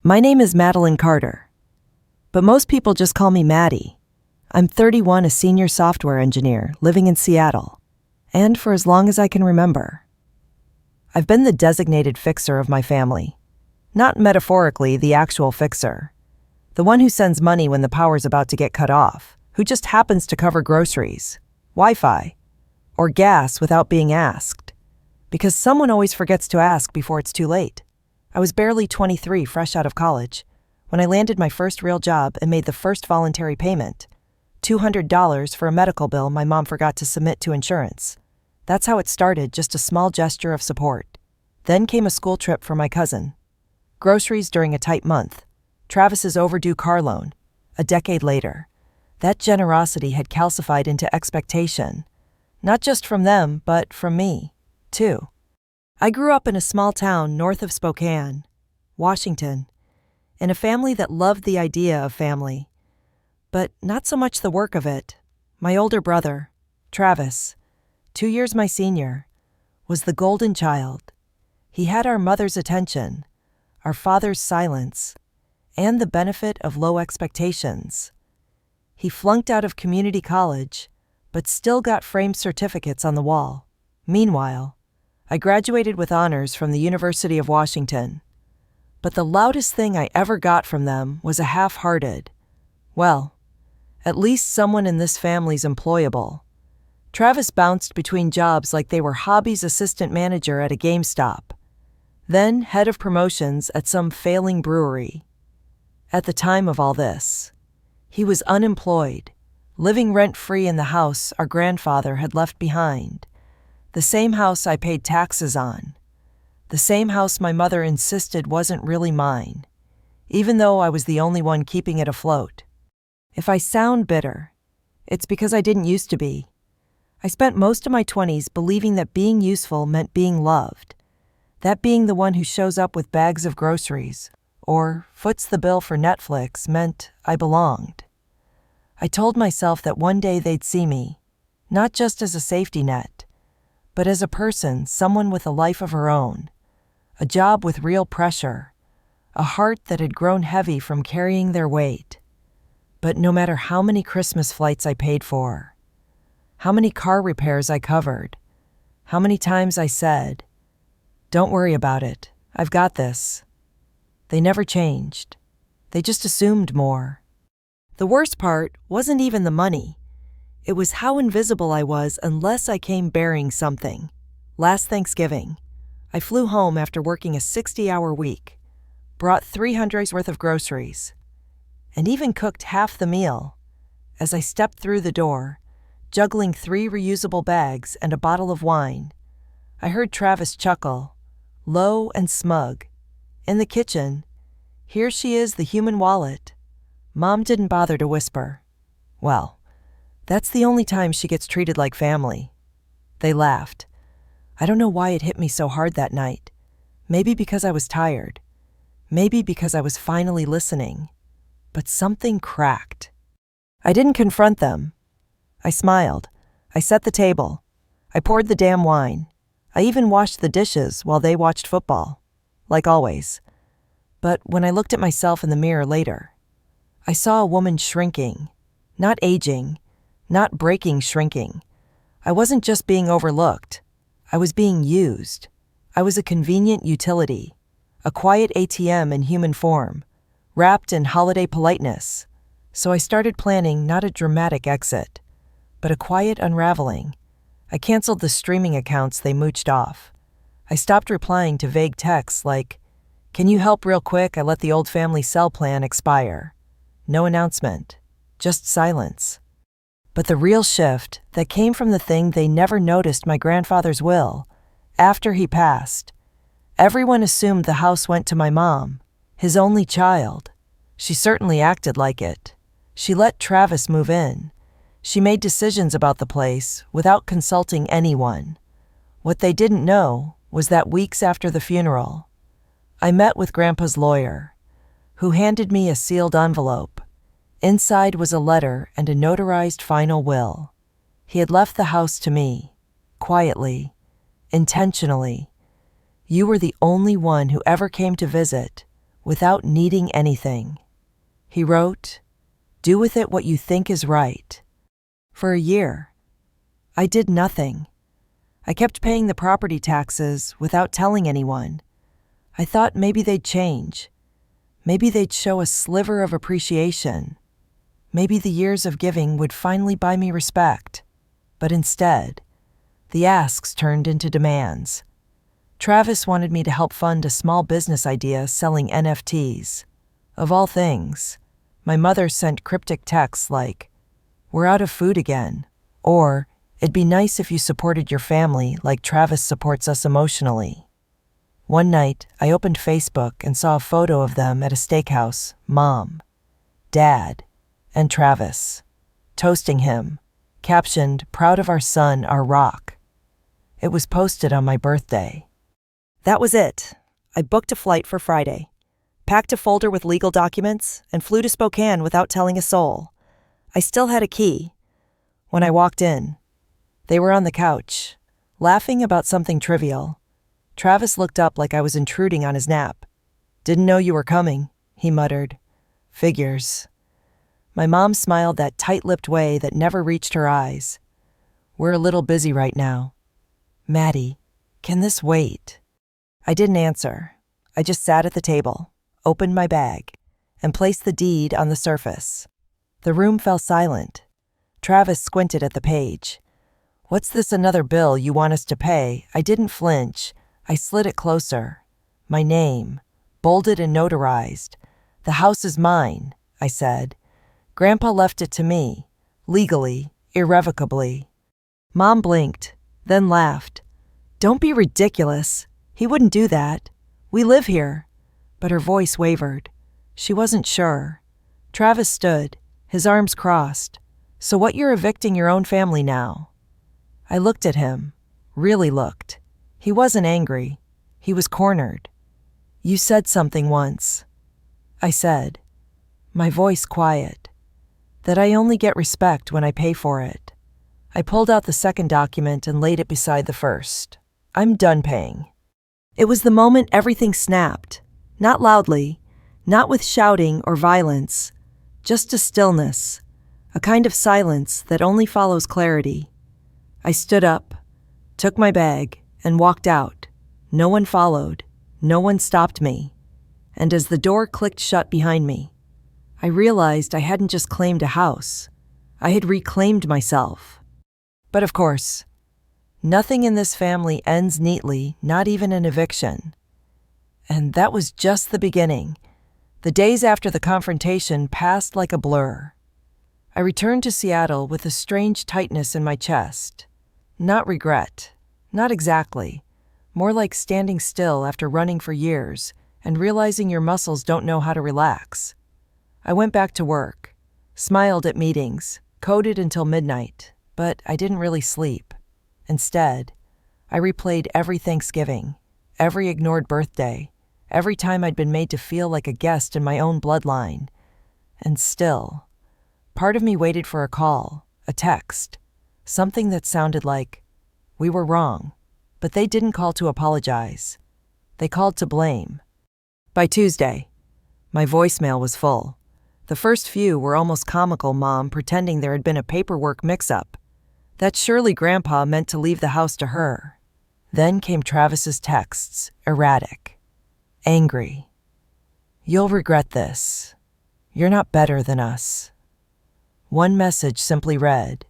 My name is Madeline Carter, but most people just call me Maddie. I'm 31, a senior software engineer living in Seattle, and for as long as I can remember. I've been the designated fixer of my family. Not metaphorically the actual fixer. The one who sends money when the power's about to get cut off, who just happens to cover groceries, Wi-Fi, or gas without being asked. Because someone always forgets to ask before it's too late. I was barely 23, fresh out of college, when I landed my first real job and made the first voluntary payment, $200 for a medical bill my mom forgot to submit to insurance. That's how it started, just a small gesture of support. Then came a school trip for my cousin. Groceries during a tight month. Travis's overdue car loan. A decade later. That generosity had calcified into expectation. Not just from them, but from me, too. I grew up in a small town north of Spokane, Washington, in a family that loved the idea of family, but not so much the work of it. My older brother, Travis, 2 years my senior, was the golden child. He had our mother's attention, our father's silence, and the benefit of low expectations. He flunked out of community college, but still got framed certificates on the wall. Meanwhile, I graduated with honors from the University of Washington. But the loudest thing I ever got from them was a half-hearted, "Well, at least someone in this family's employable." Travis bounced between jobs like they were hobbies assistant manager at a GameStop, then head of promotions at some failing brewery. At the time of all this, he was unemployed, living rent-free in the house our grandfather had left behind, the same house I paid taxes on, the same house my mother insisted wasn't really mine, even though I was the only one keeping it afloat. If I sound bitter, it's because I didn't used to be. I spent most of my 20s believing that being useful meant being loved, that being the one who shows up with bags of groceries or foots the bill for Netflix meant I belonged. I told myself that one day they'd see me, not just as a safety net, but as a person, someone with a life of her own, a job with real pressure, a heart that had grown heavy from carrying their weight. But no matter how many Christmas flights I paid for, how many car repairs I covered, how many times I said, "Don't worry about it, I've got this," they never changed. They just assumed more. The worst part wasn't even the money. It was how invisible I was unless I came bearing something. Last Thanksgiving, I flew home after working a 60-hour week, brought $300 worth of groceries, and even cooked half the meal. As I stepped through the door, juggling 3 reusable bags and a bottle of wine, I heard Travis chuckle, low and smug. In the kitchen, "Here she is, the human wallet." Mom didn't bother to whisper. Well, that's the only time she gets treated like family. They laughed. I don't know why it hit me so hard that night. Maybe because I was tired. Maybe because I was finally listening. But something cracked. I didn't confront them. I smiled. I set the table. I poured the damn wine. I even washed the dishes while they watched football. Like always. But when I looked at myself in the mirror later, I saw a woman shrinking. Not aging. Not breaking, shrinking. I wasn't just being overlooked. I was being used. I was a convenient utility. A quiet ATM in human form, wrapped in holiday politeness. So I started planning not a dramatic exit, but a quiet unraveling. I canceled the streaming accounts they mooched off. I stopped replying to vague texts like, "Can you help real quick? I let the old family cell plan expire." No announcement, just silence. But the real shift that came from the thing they never noticed, my grandfather's will, after he passed. Everyone assumed the house went to my mom, his only child. She certainly acted like it. She let Travis move in. She made decisions about the place without consulting anyone. What they didn't know was that weeks after the funeral, I met with Grandpa's lawyer, who handed me a sealed envelope. Inside was a letter and a notarized final will. He had left the house to me, quietly, intentionally. "You were the only one who ever came to visit without needing anything. He wrote, "Do with it what you think is right." For a year, I did nothing. I kept paying the property taxes without telling anyone. I thought maybe they'd change. Maybe they'd show a sliver of appreciation. Maybe the years of giving would finally buy me respect. But instead, the asks turned into demands. Travis wanted me to help fund a small business idea selling NFTs. Of all things, my mother sent cryptic texts like, "We're out of food again," or "It'd be nice if you supported your family like Travis supports us emotionally." One night, I opened Facebook and saw a photo of them at a steakhouse, Mom, Dad, and Travis, toasting him, captioned, "Proud of our son, our rock." It was posted on my birthday. That was it. I booked a flight for Friday, packed a folder with legal documents, and flew to Spokane without telling a soul. I still had a key. When I walked in, they were on the couch, laughing about something trivial. Travis looked up like I was intruding on his nap. "Didn't know you were coming," he muttered. "Figures." My mom smiled that tight-lipped way that never reached her eyes. "We're a little busy right now." "Maddie, can this wait?" I didn't answer. I just sat at the table, opened my bag, and placed the deed on the surface. The room fell silent. Travis squinted at the page. "What's this another bill you want us to pay?" I didn't flinch. I slid it closer. My name, bolded and notarized. "The house is mine," I said. "Grandpa left it to me, legally, irrevocably." Mom blinked, then laughed. "Don't be ridiculous. He wouldn't do that. We live here." But her voice wavered. She wasn't sure. Travis stood, his arms crossed. "So what, you're evicting your own family now?" I looked at him, really looked. He wasn't angry. He was cornered. "You said something once," I said, my voice quiet, "that I only get respect when I pay for it." I pulled out the second document and laid it beside the first. "I'm done paying." It was the moment everything snapped, not loudly, not with shouting or violence, just a stillness, a kind of silence that only follows clarity. I stood up, took my bag, and walked out. No one followed. No one stopped me. And as the door clicked shut behind me, I realized I hadn't just claimed a house. I had reclaimed myself. But of course, nothing in this family ends neatly, not even an eviction. And that was just the beginning. The days after the confrontation passed like a blur. I returned to Seattle with a strange tightness in my chest. Not regret. Not exactly. More like standing still after running for years and realizing your muscles don't know how to relax. I went back to work, smiled at meetings, coded until midnight, but I didn't really sleep. Instead, I replayed every Thanksgiving, every ignored birthday, every time I'd been made to feel like a guest in my own bloodline. And still, part of me waited for a call, a text, something that sounded like, "We were wrong." But they didn't call to apologize. They called to blame. By Tuesday, my voicemail was full. The first few were almost comical, Mom pretending there had been a paperwork mix-up, that surely Grandpa meant to leave the house to her. Then came Travis's texts, erratic, angry. "You'll regret this. You're not better than us." One message simply read,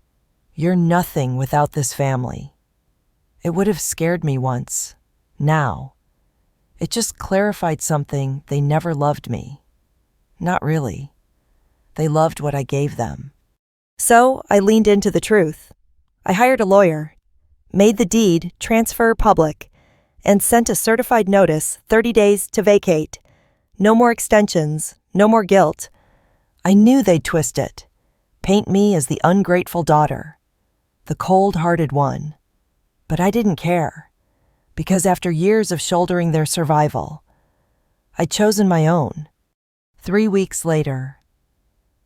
"You're nothing without this family." It would have scared me once. Now, it just clarified something. They never loved me. Not really. They loved what I gave them. So I leaned into the truth. I hired a lawyer, made the deed transfer public, and sent a certified notice 30 days to vacate. No more extensions, no more guilt. I knew they'd twist it, paint me as the ungrateful daughter, the cold-hearted one. But I didn't care, because after years of shouldering their survival, I'd chosen my own. 3 weeks later,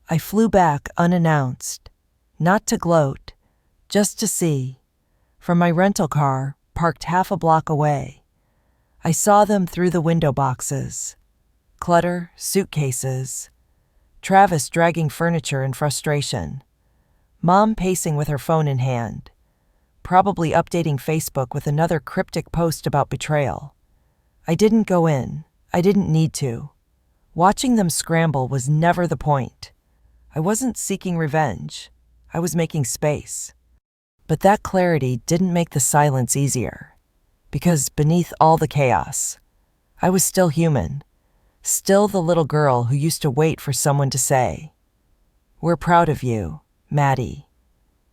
I flew back unannounced, not to gloat, just to see. From my rental car, parked half a block away, I saw them through the window boxes. clutter, suitcases. Travis dragging furniture in frustration. Mom pacing with her phone in hand, probably updating Facebook with another cryptic post about betrayal. I didn't go in. I didn't need to. Watching them scramble was never the point. I wasn't seeking revenge. I was making space. But that clarity didn't make the silence easier. Because beneath all the chaos, I was still human. Still the little girl who used to wait for someone to say, "We're proud of you, Maddie."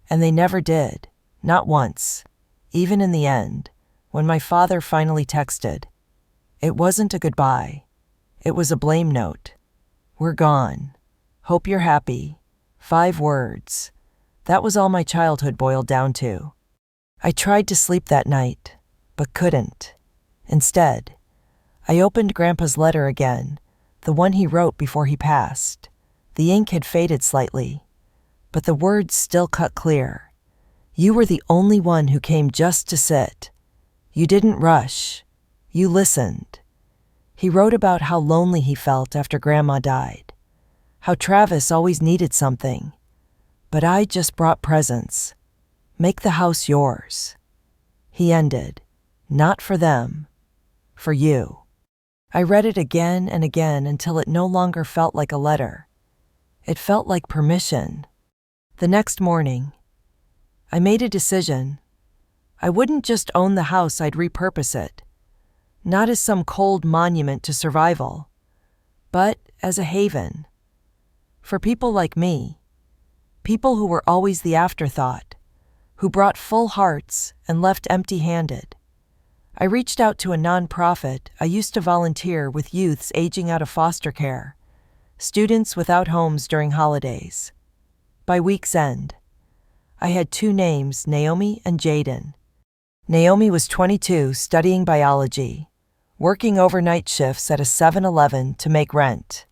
And they never did, not once. Even in the end, when my father finally texted, it wasn't a goodbye. It was a blame note. "We're gone. Hope you're happy." 5 words. That was all my childhood boiled down to. I tried to sleep that night, but couldn't. Instead, I opened Grandpa's letter again, the one he wrote before he passed. The ink had faded slightly, but the words still cut clear. "You were the only one who came just to sit. You didn't rush. You listened." He wrote about how lonely he felt after Grandma died, how Travis always needed something. "But I just brought presents. Make the house yours." He ended, "Not for them, for you." I read it again and again until it no longer felt like a letter. It felt like permission. The next morning, I made a decision. I wouldn't just own the house, I'd repurpose it. Not as some cold monument to survival, but as a haven. For people like me, people who were always the afterthought, who brought full hearts and left empty-handed. I reached out to a nonprofit I used to volunteer with youths aging out of foster care, students without homes during holidays. By week's end, I had 2 names, Naomi and Jaden. Naomi was 22, studying biology, working overnight shifts at a 7-Eleven to make rent.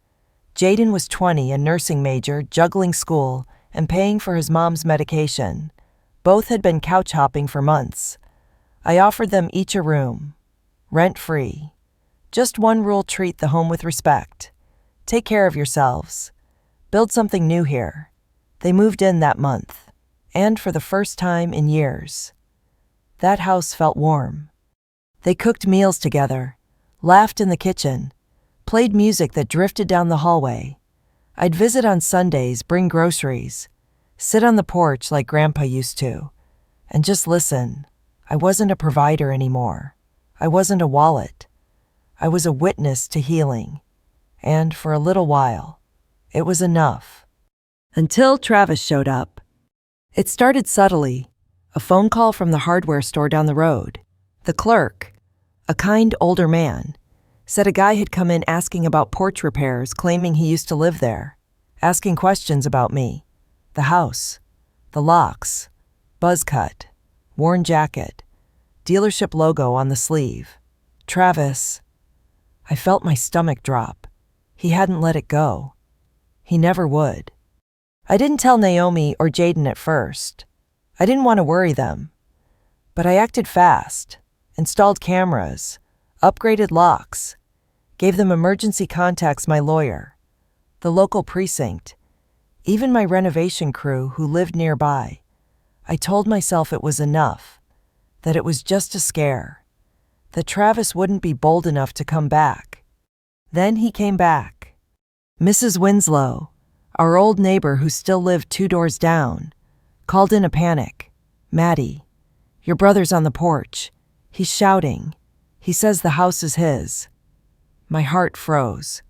Jaden was 20, a nursing major, juggling school and paying for his mom's medication. Both had been couch hopping for months. I offered them each a room, rent-free. Just one rule: treat the home with respect. Take care of yourselves. Build something new here. They moved in that month, and for the first time in years, that house felt warm. They cooked meals together, laughed in the kitchen, played music that drifted down the hallway. I'd visit on Sundays, bring groceries, sit on the porch like Grandpa used to, and just listen. I wasn't a provider anymore. I wasn't a wallet. I was a witness to healing. And for a little while, it was enough. Until Travis showed up. It started subtly. A phone call from the hardware store down the road. The clerk, a kind older man, said a guy had come in asking about porch repairs, claiming he used to live there, asking questions about me, the house, the locks, buzz cut, worn jacket, dealership logo on the sleeve. Travis. I felt my stomach drop. He hadn't let it go. He never would. I didn't tell Naomi or Jaden at first. I didn't want to worry them. But I acted fast, installed cameras, upgraded locks, gave them emergency contacts, my lawyer, the local precinct, even my renovation crew who lived nearby. I told myself it was enough, that it was just a scare, that Travis wouldn't be bold enough to come back. Then he came back. Mrs. Winslow, our old neighbor who still lived 2 doors down, called in a panic. "Maddie, your brother's on the porch. He's shouting. He says the house is his." My heart froze.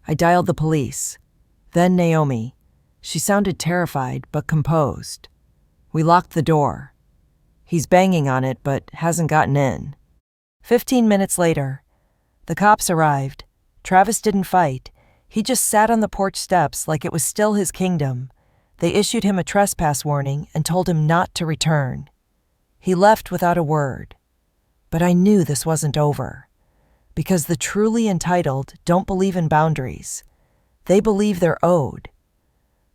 I dialed the police. Then Naomi. She sounded terrified but composed. We locked the door. "He's banging on it but hasn't gotten in." 15 minutes later, the cops arrived. Travis didn't fight. He just sat on the porch steps like it was still his kingdom. They issued him a trespass warning and told him not to return. He left without a word. But I knew this wasn't over. Because the truly entitled don't believe in boundaries. They believe they're owed.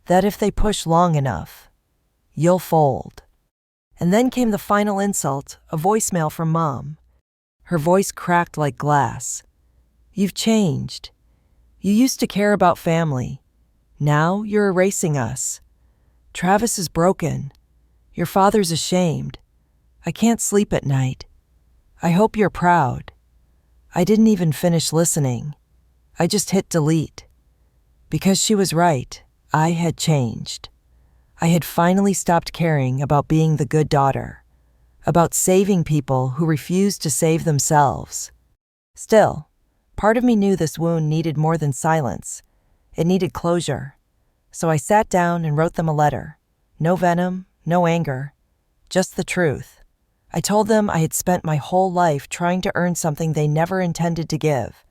That if they push long enough, you'll fold. And then came the final insult, a voicemail from Mom. Her voice cracked like glass. "You've changed. You used to care about family. Now you're erasing us. Travis is broken. Your father's ashamed. I can't sleep at night. I hope you're proud." I didn't even finish listening. I just hit delete. Because she was right, I had changed. I had finally stopped caring about being the good daughter, about saving people who refused to save themselves. Still, part of me knew this wound needed more than silence. It needed closure. So I sat down and wrote them a letter. No venom, no anger, just the truth. I told them I had spent my whole life trying to earn something they never intended to give,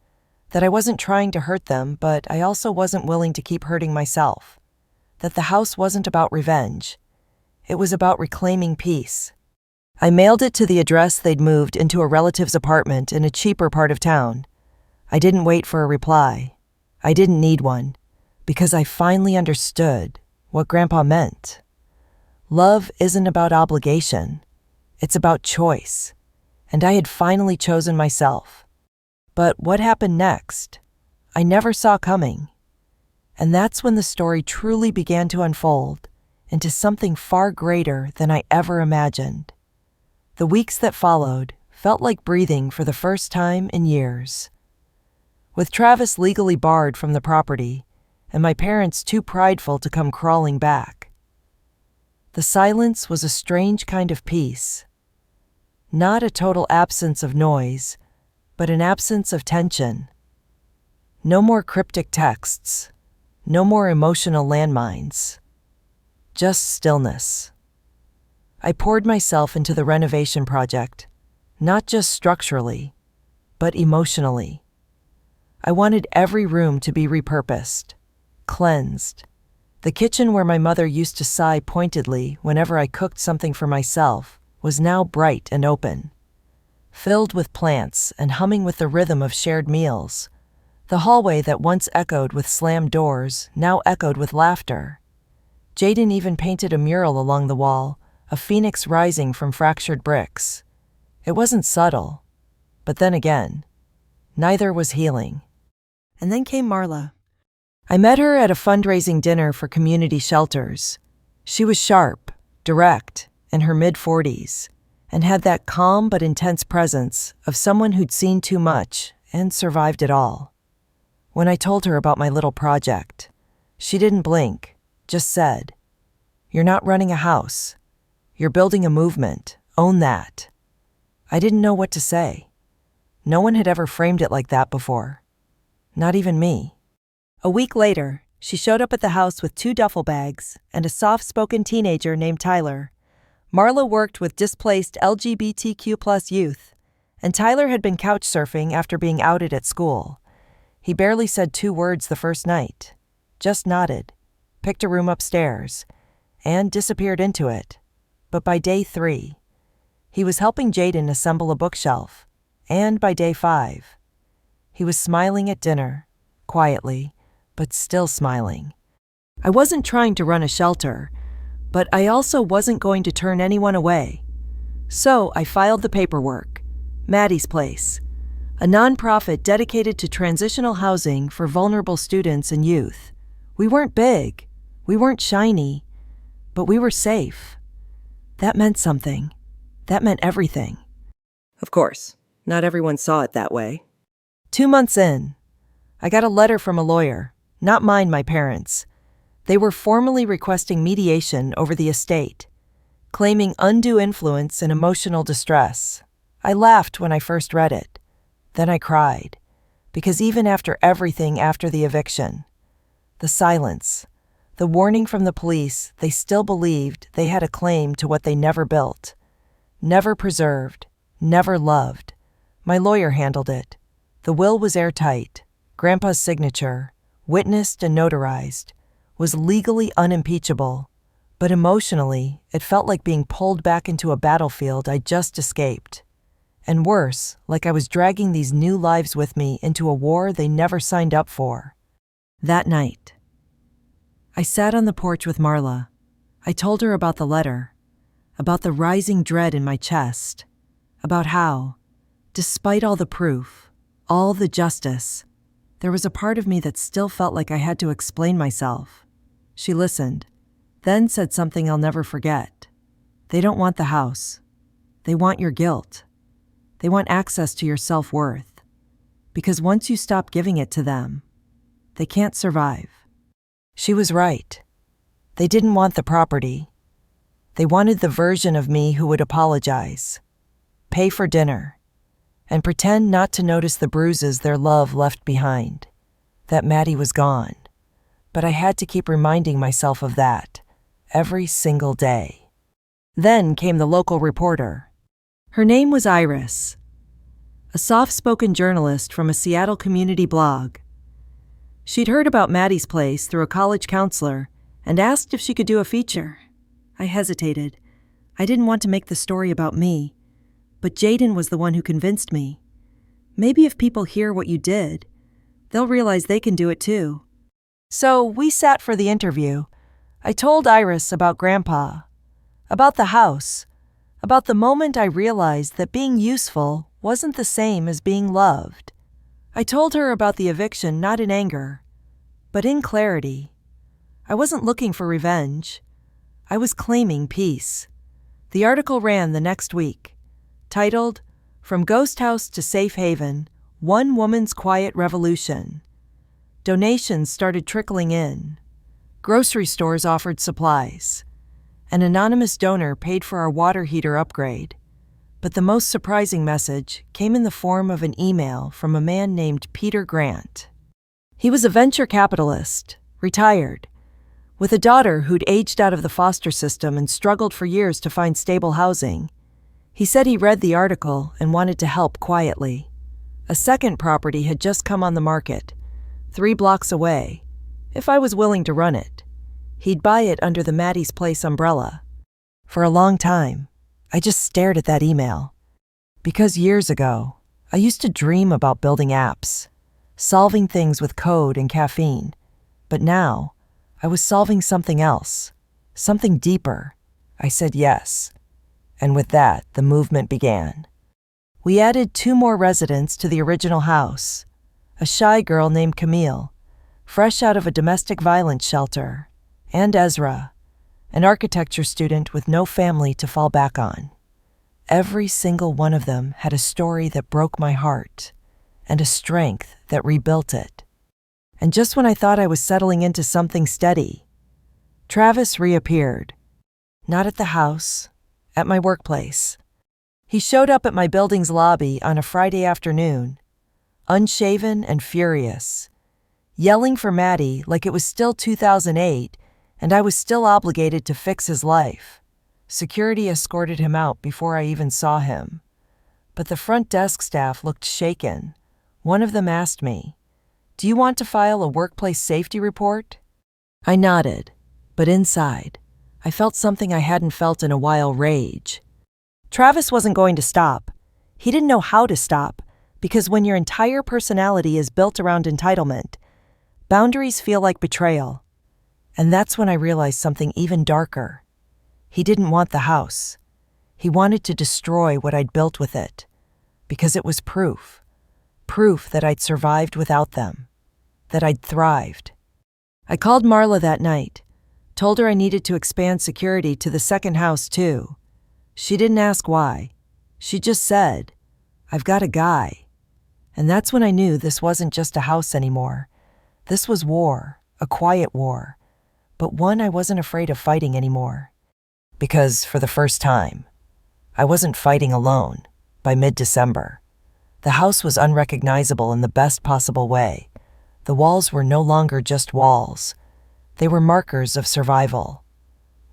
that I wasn't trying to hurt them, but I also wasn't willing to keep hurting myself, that the house wasn't about revenge. It was about reclaiming peace. I mailed it to the address they'd moved into a relative's apartment in a cheaper part of town. I didn't wait for a reply. I didn't need one, because I finally understood what Grandpa meant. Love isn't about obligation. It's about choice, and I had finally chosen myself. But what happened next, I never saw coming. And that's when the story truly began to unfold into something far greater than I ever imagined. The weeks that followed felt like breathing for the first time in years. With Travis legally barred from the property, and my parents too prideful to come crawling back, the silence was a strange kind of peace. Not a total absence of noise, but an absence of tension. No more cryptic texts, no more emotional landmines, just stillness. I poured myself into the renovation project, not just structurally, but emotionally. I wanted every room to be repurposed, cleansed. The kitchen where my mother used to sigh pointedly whenever I cooked something for myself was now bright and open, filled with plants and humming with the rhythm of shared meals. The hallway that once echoed with slammed doors now echoed with laughter. Jaden even painted a mural along the wall, a phoenix rising from fractured bricks. It wasn't subtle, but then again, neither was healing. And then came Marla. I met her at a fundraising dinner for community shelters. She was sharp, direct, in her mid-40s, and had that calm but intense presence of someone who'd seen too much and survived it all. When I told her about my little project, she didn't blink, just said, "You're not running a house. You're building a movement. Own that." I didn't know what to say. No one had ever framed it like that before. Not even me. A week later, she showed up at the house with 2 duffel bags and a soft-spoken teenager named Tyler. Marla worked with displaced LGBTQ+ youth, and Tyler had been couch surfing after being outed at school. He barely said 2 words the first night, just nodded, picked a room upstairs, and disappeared into it. But by day 3, he was helping Jaden assemble a bookshelf, and by day 5, he was smiling at dinner, quietly, but still smiling. I wasn't trying to run a shelter, but I also wasn't going to turn anyone away. So I filed the paperwork. Maddie's Place, a nonprofit dedicated to transitional housing for vulnerable students and youth. We weren't big, we weren't shiny, but we were safe. That meant something. That meant everything. Of course, not everyone saw it that way. 2 months in, I got a letter from a lawyer, not mine, my parents'. They were formally requesting mediation over the estate, claiming undue influence and emotional distress. I laughed when I first read it. Then I cried, because even after everything after the eviction, the silence, the warning from the police, they still believed they had a claim to what they never built, never preserved, never loved. My lawyer handled it. The will was airtight. Grandpa's signature, witnessed and notarized, was legally unimpeachable, but emotionally, it felt like being pulled back into a battlefield I just escaped. And worse, like I was dragging these new lives with me into a war they never signed up for. That night, I sat on the porch with Marla. I told her about the letter, about the rising dread in my chest, about how, despite all the proof, all the justice, There was a part of me that still felt like I had to explain myself. She listened, then said something I'll never forget. They don't want the house. They want your guilt. They want access to your self-worth. Because once you stop giving it to them, they can't survive. She was right. They didn't want the property. They wanted the version of me who would apologize, pay for dinner, and pretend not to notice the bruises their love left behind. That Maddie was gone. But I had to keep reminding myself of that every single day. Then came the local reporter. Her name was Iris, a soft-spoken journalist from a Seattle community blog. She'd heard about Maddie's place through a college counselor and asked if she could do a feature. I hesitated. I didn't want to make the story about me, but Jaden was the one who convinced me. Maybe if people hear what you did, they'll realize they can do it too. So we sat for the interview. I told Iris about Grandpa, about the house, about the moment I realized that being useful wasn't the same as being loved. I told her about the eviction not in anger, but in clarity. I wasn't looking for revenge. I was claiming peace. The article ran the next week, titled, "From Ghost House to Safe Haven, One Woman's Quiet Revolution." Donations started trickling in. Grocery stores offered supplies. An anonymous donor paid for our water heater upgrade. But the most surprising message came in the form of an email from a man named Peter Grant. He was a venture capitalist, retired, with a daughter who'd aged out of the foster system and struggled for years to find stable housing. He said he read the article and wanted to help quietly. A second property had just come on the market, 3 blocks away, if I was willing to run it. He'd buy it under the Maddie's Place umbrella. For a long time, I just stared at that email. Because years ago, I used to dream about building apps, solving things with code and caffeine. But now, I was solving something else, something deeper. I said yes. And with that, the movement began. We added 2 more residents to the original house. A shy girl named Camille, fresh out of a domestic violence shelter, and Ezra, an architecture student with no family to fall back on. Every single one of them had a story that broke my heart, and a strength that rebuilt it. And just when I thought I was settling into something steady, Travis reappeared. Not at the house, at my workplace. He showed up at my building's lobby on a Friday afternoon, unshaven and furious, yelling for Maddie like it was still 2008 and I was still obligated to fix his life. Security escorted him out before I even saw him. But the front desk staff looked shaken. One of them asked me, "Do you want to file a workplace safety report?" I nodded, but inside, I felt something I hadn't felt in a while: rage. Travis wasn't going to stop. He didn't know how to stop, because when your entire personality is built around entitlement, boundaries feel like betrayal. And that's when I realized something even darker. He didn't want the house. He wanted to destroy what I'd built with it, because it was proof that I'd survived without them, that I'd thrived. I called Marla that night, told her I needed to expand security to the second house too. She didn't ask why. She just said, "I've got a guy." And that's when I knew this wasn't just a house anymore. This was war, a quiet war, but one I wasn't afraid of fighting anymore. Because for the first time, I wasn't fighting alone. By mid-December, the house was unrecognizable in the best possible way. The walls were no longer just walls. They were markers of survival,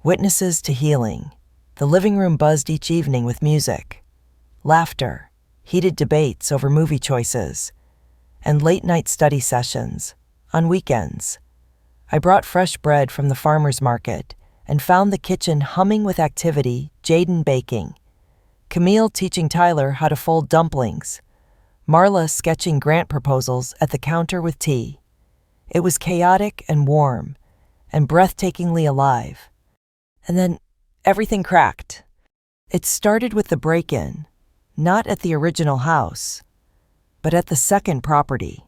witnesses to healing. The living room buzzed each evening with music, laughter, heated debates over movie choices, and late-night study sessions on weekends. I brought fresh bread from the farmer's market and found the kitchen humming with activity, Jaden baking, Camille teaching Tyler how to fold dumplings, Marla sketching grant proposals at the counter with tea. It was chaotic and warm, and breathtakingly alive. And then everything cracked. It started with the break-in, not at the original house, but at the second property.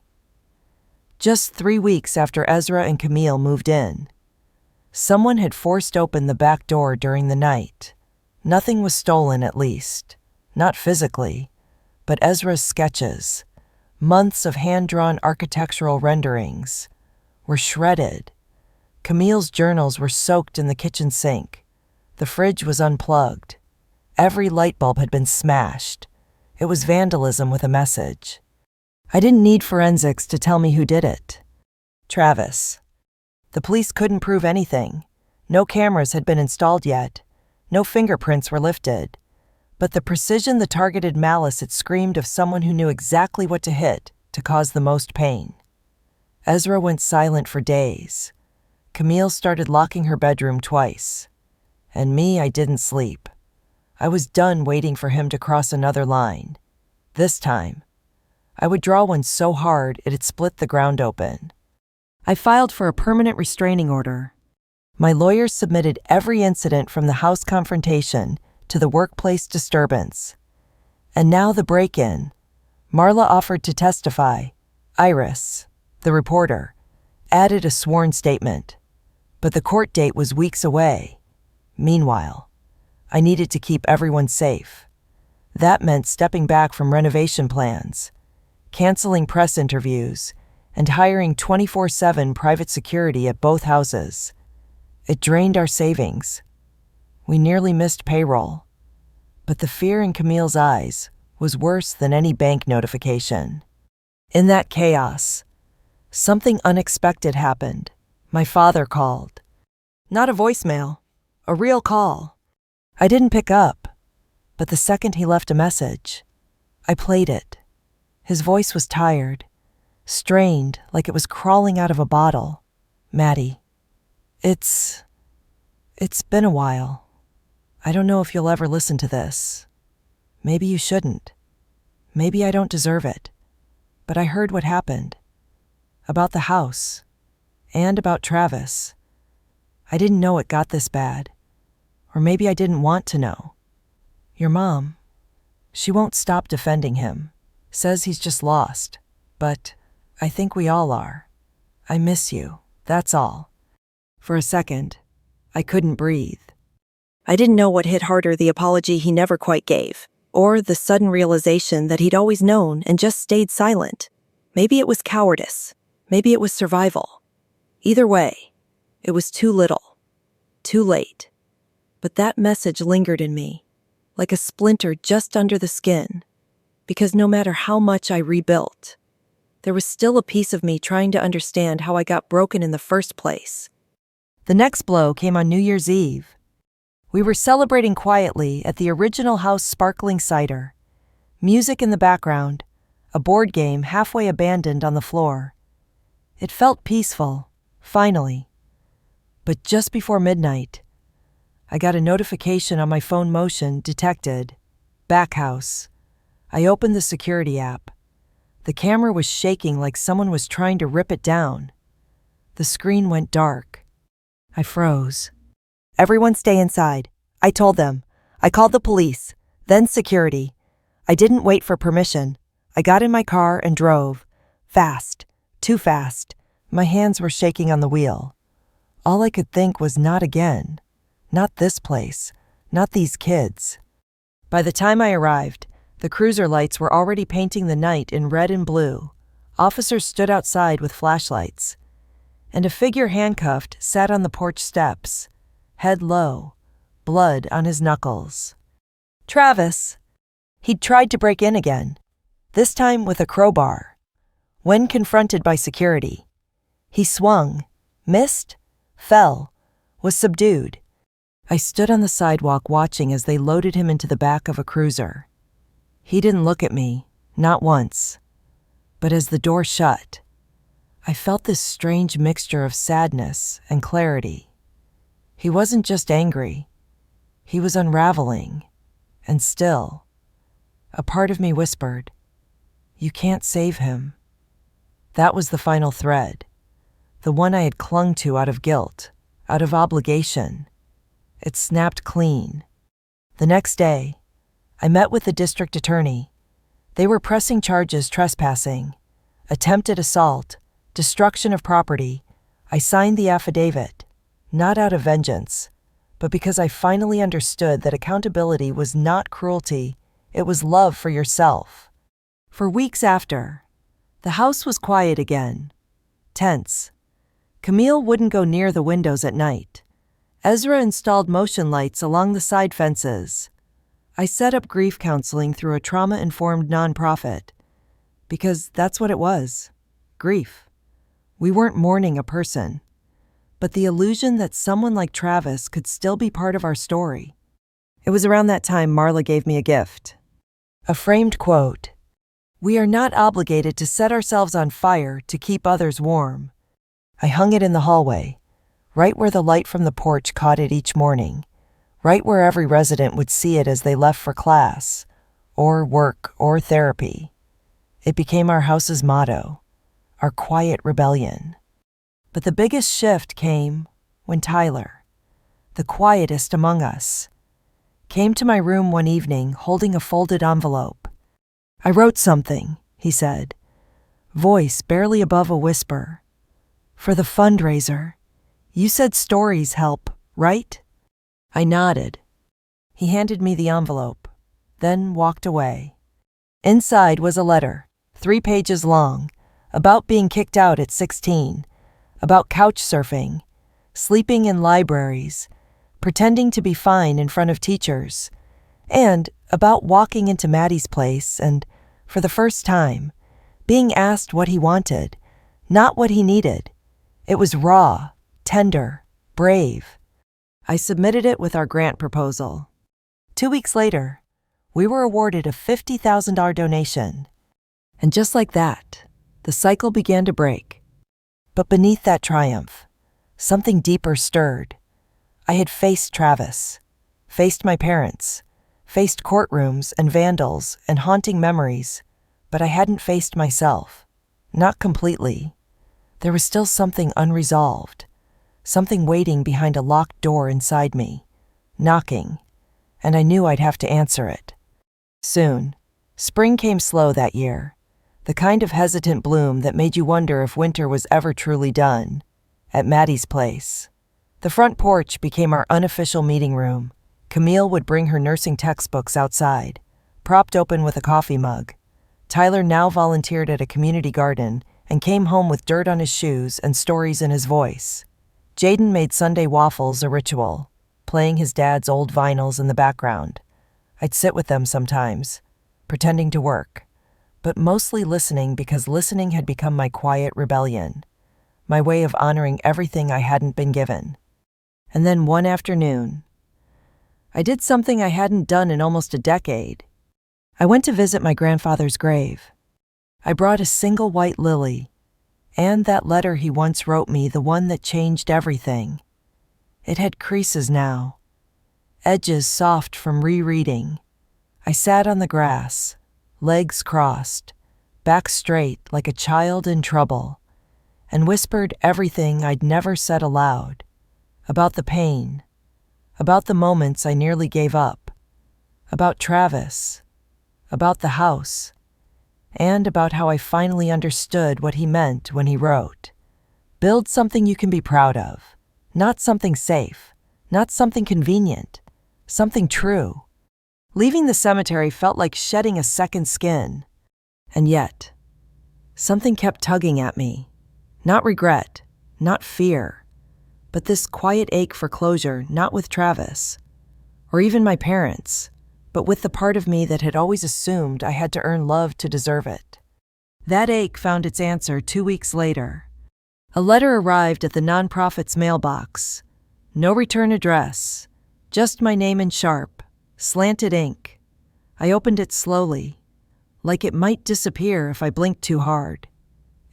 Just 3 weeks after Ezra and Camille moved in. Someone had forced open the back door during the night. Nothing was stolen, at least. Not physically, but Ezra's sketches, months of hand-drawn architectural renderings, were shredded. Camille's journals were soaked in the kitchen sink. The fridge was unplugged. Every light bulb had been smashed. It was vandalism with a message. I didn't need forensics to tell me who did it. Travis. The police couldn't prove anything. No cameras had been installed yet. No fingerprints were lifted. But the precision, the targeted malice, it screamed of someone who knew exactly what to hit to cause the most pain. Ezra went silent for days. Camille started locking her bedroom twice. And me, I didn't sleep. I was done waiting for him to cross another line. This time, I would draw one so hard it'd split the ground open. I filed for a permanent restraining order. My lawyers submitted every incident from the house confrontation to the workplace disturbance. And now the break-in. Marla offered to testify. Iris, the reporter, added a sworn statement. But the court date was weeks away. Meanwhile, I needed to keep everyone safe. That meant stepping back from renovation plans, canceling press interviews, and hiring 24/7 private security at both houses. It drained our savings. We nearly missed payroll. But the fear in Camille's eyes was worse than any bank notification. In that chaos, something unexpected happened. My father called. Not a voicemail, a real call. I didn't pick up, but the second he left a message, I played it. His voice was tired, strained, like it was crawling out of a bottle. Maddie, it's been a while. I don't know if you'll ever listen to this. Maybe you shouldn't. Maybe I don't deserve it. But I heard what happened. About the house. And about Travis. I didn't know it got this bad. Or maybe I didn't want to know. Your mom, she won't stop defending him. Says he's just lost. But I think we all are. I miss you, that's all. For a second, I couldn't breathe. I didn't know what hit harder, the apology he never quite gave, or the sudden realization that he'd always known and just stayed silent. Maybe it was cowardice. Maybe it was survival. Either way, it was too little. Too late. But that message lingered in me, like a splinter just under the skin, because no matter how much I rebuilt, there was still a piece of me trying to understand how I got broken in the first place. The next blow came on New Year's Eve. We were celebrating quietly at the original house sparkling cider. Music in the background, a board game halfway abandoned on the floor. It felt peaceful, finally. But just before midnight, I got a notification on my phone, motion detected. Back house. I opened the security app. The camera was shaking like someone was trying to rip it down. The screen went dark. I froze. Everyone stay inside. I told them. I called the police, then security. I didn't wait for permission. I got in my car and drove. Fast. Too fast. My hands were shaking on the wheel. All I could think was not again. Not this place. Not these kids. By the time I arrived, the cruiser lights were already painting the night in red and blue. Officers stood outside with flashlights. And a figure handcuffed sat on the porch steps, head low, blood on his knuckles. Travis. He'd tried to break in again, this time with a crowbar. When confronted by security, he swung, missed, fell, was subdued. I stood on the sidewalk watching as they loaded him into the back of a cruiser. He didn't look at me, not once. But as the door shut, I felt this strange mixture of sadness and clarity. He wasn't just angry. He was unraveling. And still, a part of me whispered, "You can't save him." That was the final thread, the one I had clung to out of guilt, out of obligation. It snapped clean. The next day, I met with the district attorney. They were pressing charges: trespassing, attempted assault, destruction of property, I signed the affidavit, not out of vengeance, but because I finally understood that accountability was not cruelty, it was love for yourself. For weeks after, the house was quiet again, tense. Camille wouldn't go near the windows at night. Ezra installed motion lights along the side fences. I set up grief counseling through a trauma-informed nonprofit, because that's what it was, grief. We weren't mourning a person, but the illusion that someone like Travis could still be part of our story. It was around that time Marla gave me a gift. A framed quote. "We are not obligated to set ourselves on fire to keep others warm." I hung it in the hallway, right where the light from the porch caught it each morning, right where every resident would see it as they left for class, or work, or therapy. It became our house's motto, our quiet rebellion. But the biggest shift came when Tyler, the quietest among us, came to my room one evening holding a folded envelope. "I wrote something," he said, voice barely above a whisper. "For the fundraiser. You said stories help, right?" I nodded. He handed me the envelope, then walked away. Inside was a letter, 3 pages long, about being kicked out at 16, about couch surfing, sleeping in libraries, pretending to be fine in front of teachers, and about walking into Maddie's place and, for the first time, being asked what he wanted, not what he needed. It was raw, tender, brave. I submitted it with our grant proposal. 2 weeks later, we were awarded a $50,000 donation. And just like that, the cycle began to break. But beneath that triumph, something deeper stirred. I had faced Travis, faced my parents, faced courtrooms and vandals and haunting memories, but I hadn't faced myself. Not completely. There was still something unresolved, something waiting behind a locked door inside me, knocking, and I knew I'd have to answer it. Soon, spring came slow that year, the kind of hesitant bloom that made you wonder if winter was ever truly done. At Maddie's place, the front porch became our unofficial meeting room. Camille would bring her nursing textbooks outside, propped open with a coffee mug. Tyler now volunteered at a community garden and came home with dirt on his shoes and stories in his voice. Jaden made Sunday waffles a ritual, playing his dad's old vinyls in the background. I'd sit with them sometimes, pretending to work, but mostly listening because listening had become my quiet rebellion, my way of honoring everything I hadn't been given. And then one afternoon, I did something I hadn't done in almost a decade. I went to visit my grandfather's grave. I brought a single white lily, and that letter he once wrote me, the one that changed everything. It had creases now, edges soft from rereading. I sat on the grass, legs crossed, back straight like a child in trouble, and whispered everything I'd never said aloud, about the pain, about the moments I nearly gave up, about Travis, about the house, and about how I finally understood what he meant when he wrote, "Build something you can be proud of, not something safe, not something convenient, something true." Leaving the cemetery felt like shedding a second skin. And yet, something kept tugging at me. Not regret, not fear, but this quiet ache for closure, not with Travis, or even my parents, but with the part of me that had always assumed I had to earn love to deserve it. That ache found its answer 2 weeks later. A letter arrived at the nonprofit's mailbox. No return address, just my name in sharp, slanted ink. I opened it slowly, like it might disappear if I blinked too hard.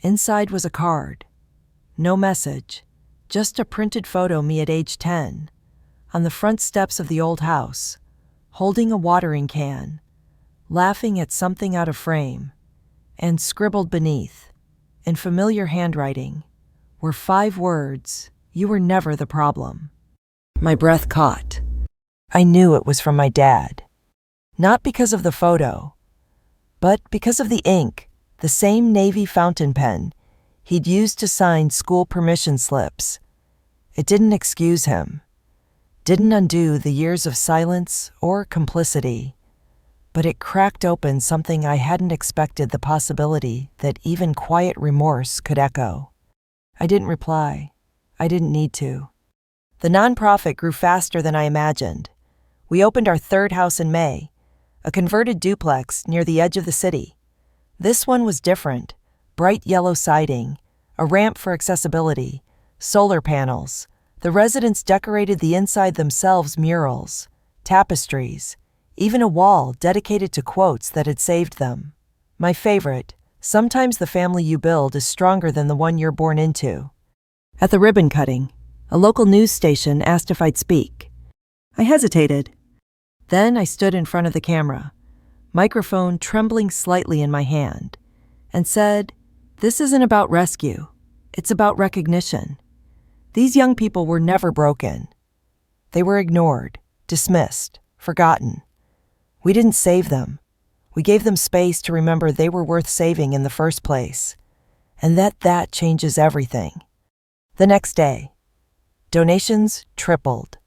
Inside was a card. No message, just a printed photo me at age 10, on the front steps of the old house, holding a watering can, laughing at something out of frame, and scribbled beneath, in familiar handwriting, were 5 words, "You were never the problem." My breath caught. I knew it was from my dad. Not because of the photo, but because of the ink, the same navy fountain pen he'd used to sign school permission slips. It didn't excuse him, didn't undo the years of silence or complicity, but it cracked open something I hadn't expected, the possibility that even quiet remorse could echo. I didn't reply. I didn't need to. The nonprofit grew faster than I imagined. We opened our third house in May, a converted duplex near the edge of the city. This one was different: bright yellow siding, a ramp for accessibility, solar panels. The residents decorated the inside themselves: murals, tapestries, even a wall dedicated to quotes that had saved them. My favorite: sometimes the family you build is stronger than the one you're born into. At the ribbon cutting, a local news station asked if I'd speak. I hesitated. Then I stood in front of the camera, microphone trembling slightly in my hand, and said, "This isn't about rescue. It's about recognition. These young people were never broken. They were ignored, dismissed, forgotten. We didn't save them. We gave them space to remember they were worth saving in the first place, and that changes everything." The next day, donations tripled.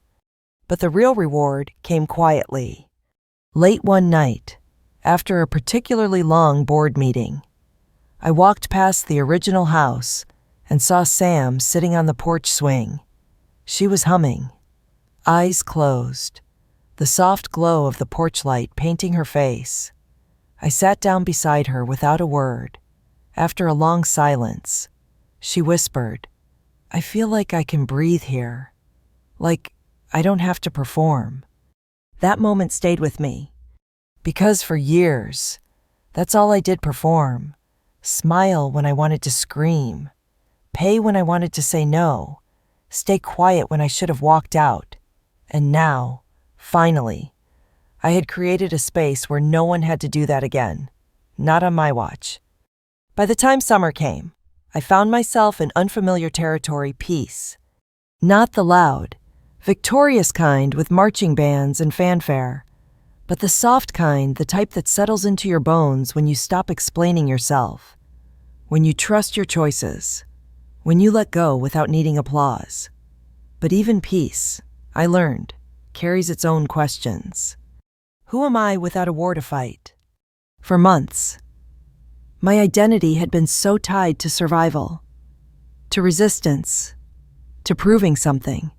But the real reward came quietly. Late one night, after a particularly long board meeting, I walked past the original house and saw Sam sitting on the porch swing. She was humming, eyes closed, the soft glow of the porch light painting her face. I sat down beside her without a word. After a long silence, she whispered, "I feel like I can breathe here. Like I don't have to perform." That moment stayed with me, because for years, that's all I did: perform. Smile when I wanted to scream. Pay when I wanted to say no. Stay quiet when I should have walked out. And now, finally, I had created a space where no one had to do that again. Not on my watch. By the time summer came, I found myself in unfamiliar territory: peace. Not the loud, victorious kind with marching bands and fanfare, but the soft kind, the type that settles into your bones when you stop explaining yourself, when you trust your choices, when you let go without needing applause. But even peace, I learned, carries its own questions. Who am I without a war to fight? For months, my identity had been so tied to survival, to resistance, to proving something.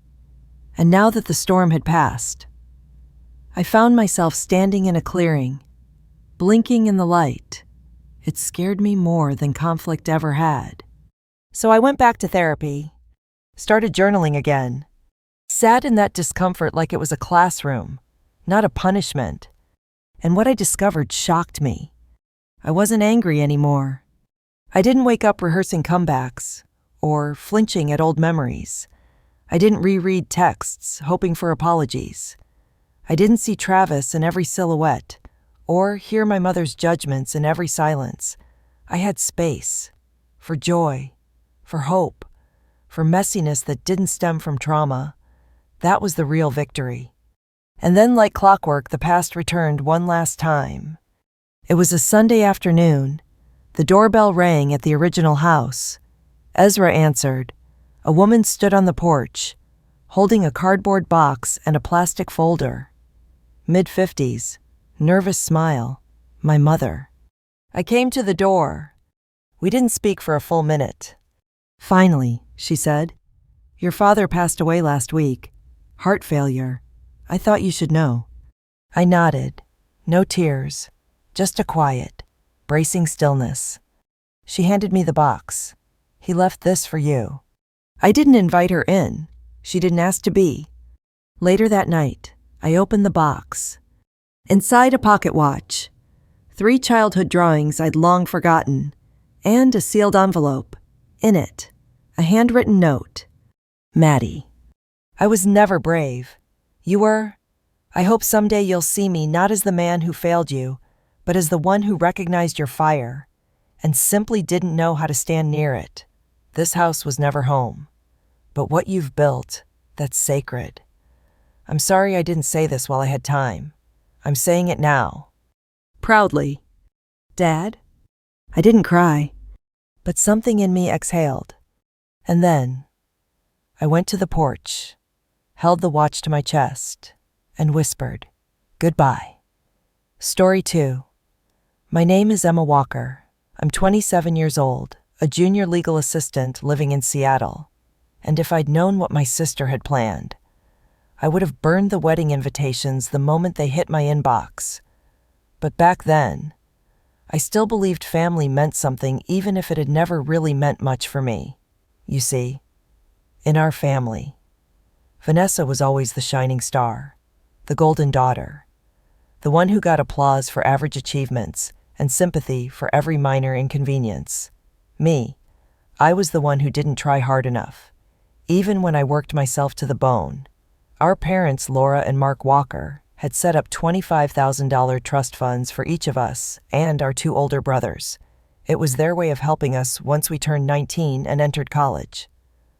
And now that the storm had passed, I found myself standing in a clearing, blinking in the light. It scared me more than conflict ever had. So I went back to therapy, started journaling again, sat in that discomfort like it was a classroom, not a punishment. And what I discovered shocked me. I wasn't angry anymore. I didn't wake up rehearsing comebacks or flinching at old memories. I didn't reread texts, hoping for apologies. I didn't see Travis in every silhouette, or hear my mother's judgments in every silence. I had space for joy, for hope, for messiness that didn't stem from trauma. That was the real victory. And then, like clockwork, the past returned one last time. It was a Sunday afternoon. The doorbell rang at the original house. Ezra answered. A woman stood on the porch, holding a cardboard box and a plastic folder. Mid-50s, nervous smile, my mother. I came to the door. We didn't speak for a full minute. "Finally," she said. "Your father passed away last week. Heart failure. I thought you should know." I nodded. No tears, just a quiet, bracing stillness. She handed me the box. "He left this for you." I didn't invite her in. She didn't ask to be. Later that night, I opened the box. Inside, a pocket watch, 3 childhood drawings I'd long forgotten, and a sealed envelope. In it, a handwritten note. "Maddie, I was never brave. You were. I hope someday you'll see me not as the man who failed you, but as the one who recognized your fire and simply didn't know how to stand near it. This house was never home. But what you've built, that's sacred. I'm sorry I didn't say this while I had time. I'm saying it now." Proudly. "Dad?" I didn't cry. but something in me exhaled. And then I went to the porch, held the watch to my chest, and whispered, "Goodbye." Story 2. My name is Emma Walker. I'm 27 years old, a junior legal assistant living in Seattle. And if I'd known what my sister had planned, I would have burned the wedding invitations the moment they hit my inbox. But back then, I still believed family meant something even if it had never really meant much for me. You see, in our family, Vanessa was always the shining star, the golden daughter, the one who got applause for average achievements and sympathy for every minor inconvenience. Me, I was the one who didn't try hard enough, even when I worked myself to the bone. Our parents, Laura and Mark Walker, had set up $25,000 trust funds for each of us and our 2 older brothers. It was their way of helping us once we turned 19 and entered college.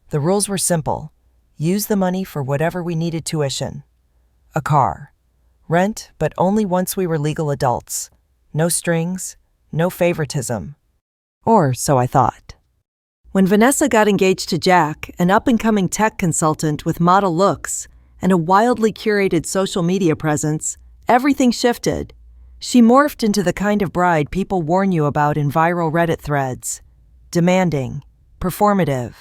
The rules were simple. Use the money for whatever we needed: tuition, a car, rent, but only once we were legal adults. No strings, no favoritism. Or so I thought. When Vanessa got engaged to Jack, an up-and-coming tech consultant with model looks and a wildly curated social media presence, everything shifted. She morphed into the kind of bride people warn you about in viral Reddit threads. Demanding, performative,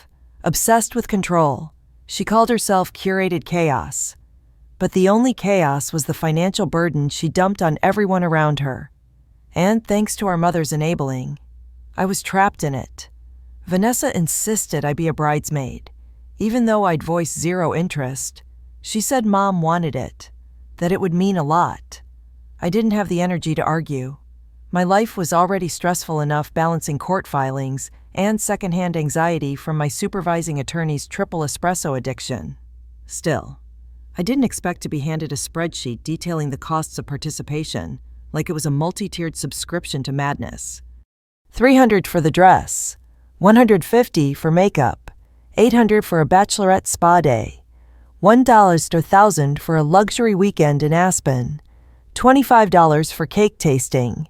obsessed with control. She called herself curated chaos. But the only chaos was the financial burden she dumped on everyone around her. And thanks to our mother's enabling, I was trapped in it. Vanessa insisted I be a bridesmaid. Even though I'd voiced zero interest, she said Mom wanted it, that it would mean a lot. I didn't have the energy to argue. My life was already stressful enough balancing court filings and secondhand anxiety from my supervising attorney's triple espresso addiction. Still, I didn't expect to be handed a spreadsheet detailing the costs of participation, like it was a multi-tiered subscription to madness. $300 for the dress, $150 for makeup, $800 for a bachelorette spa day, $1 to $1,000 for a luxury weekend in Aspen, $25 for cake tasting,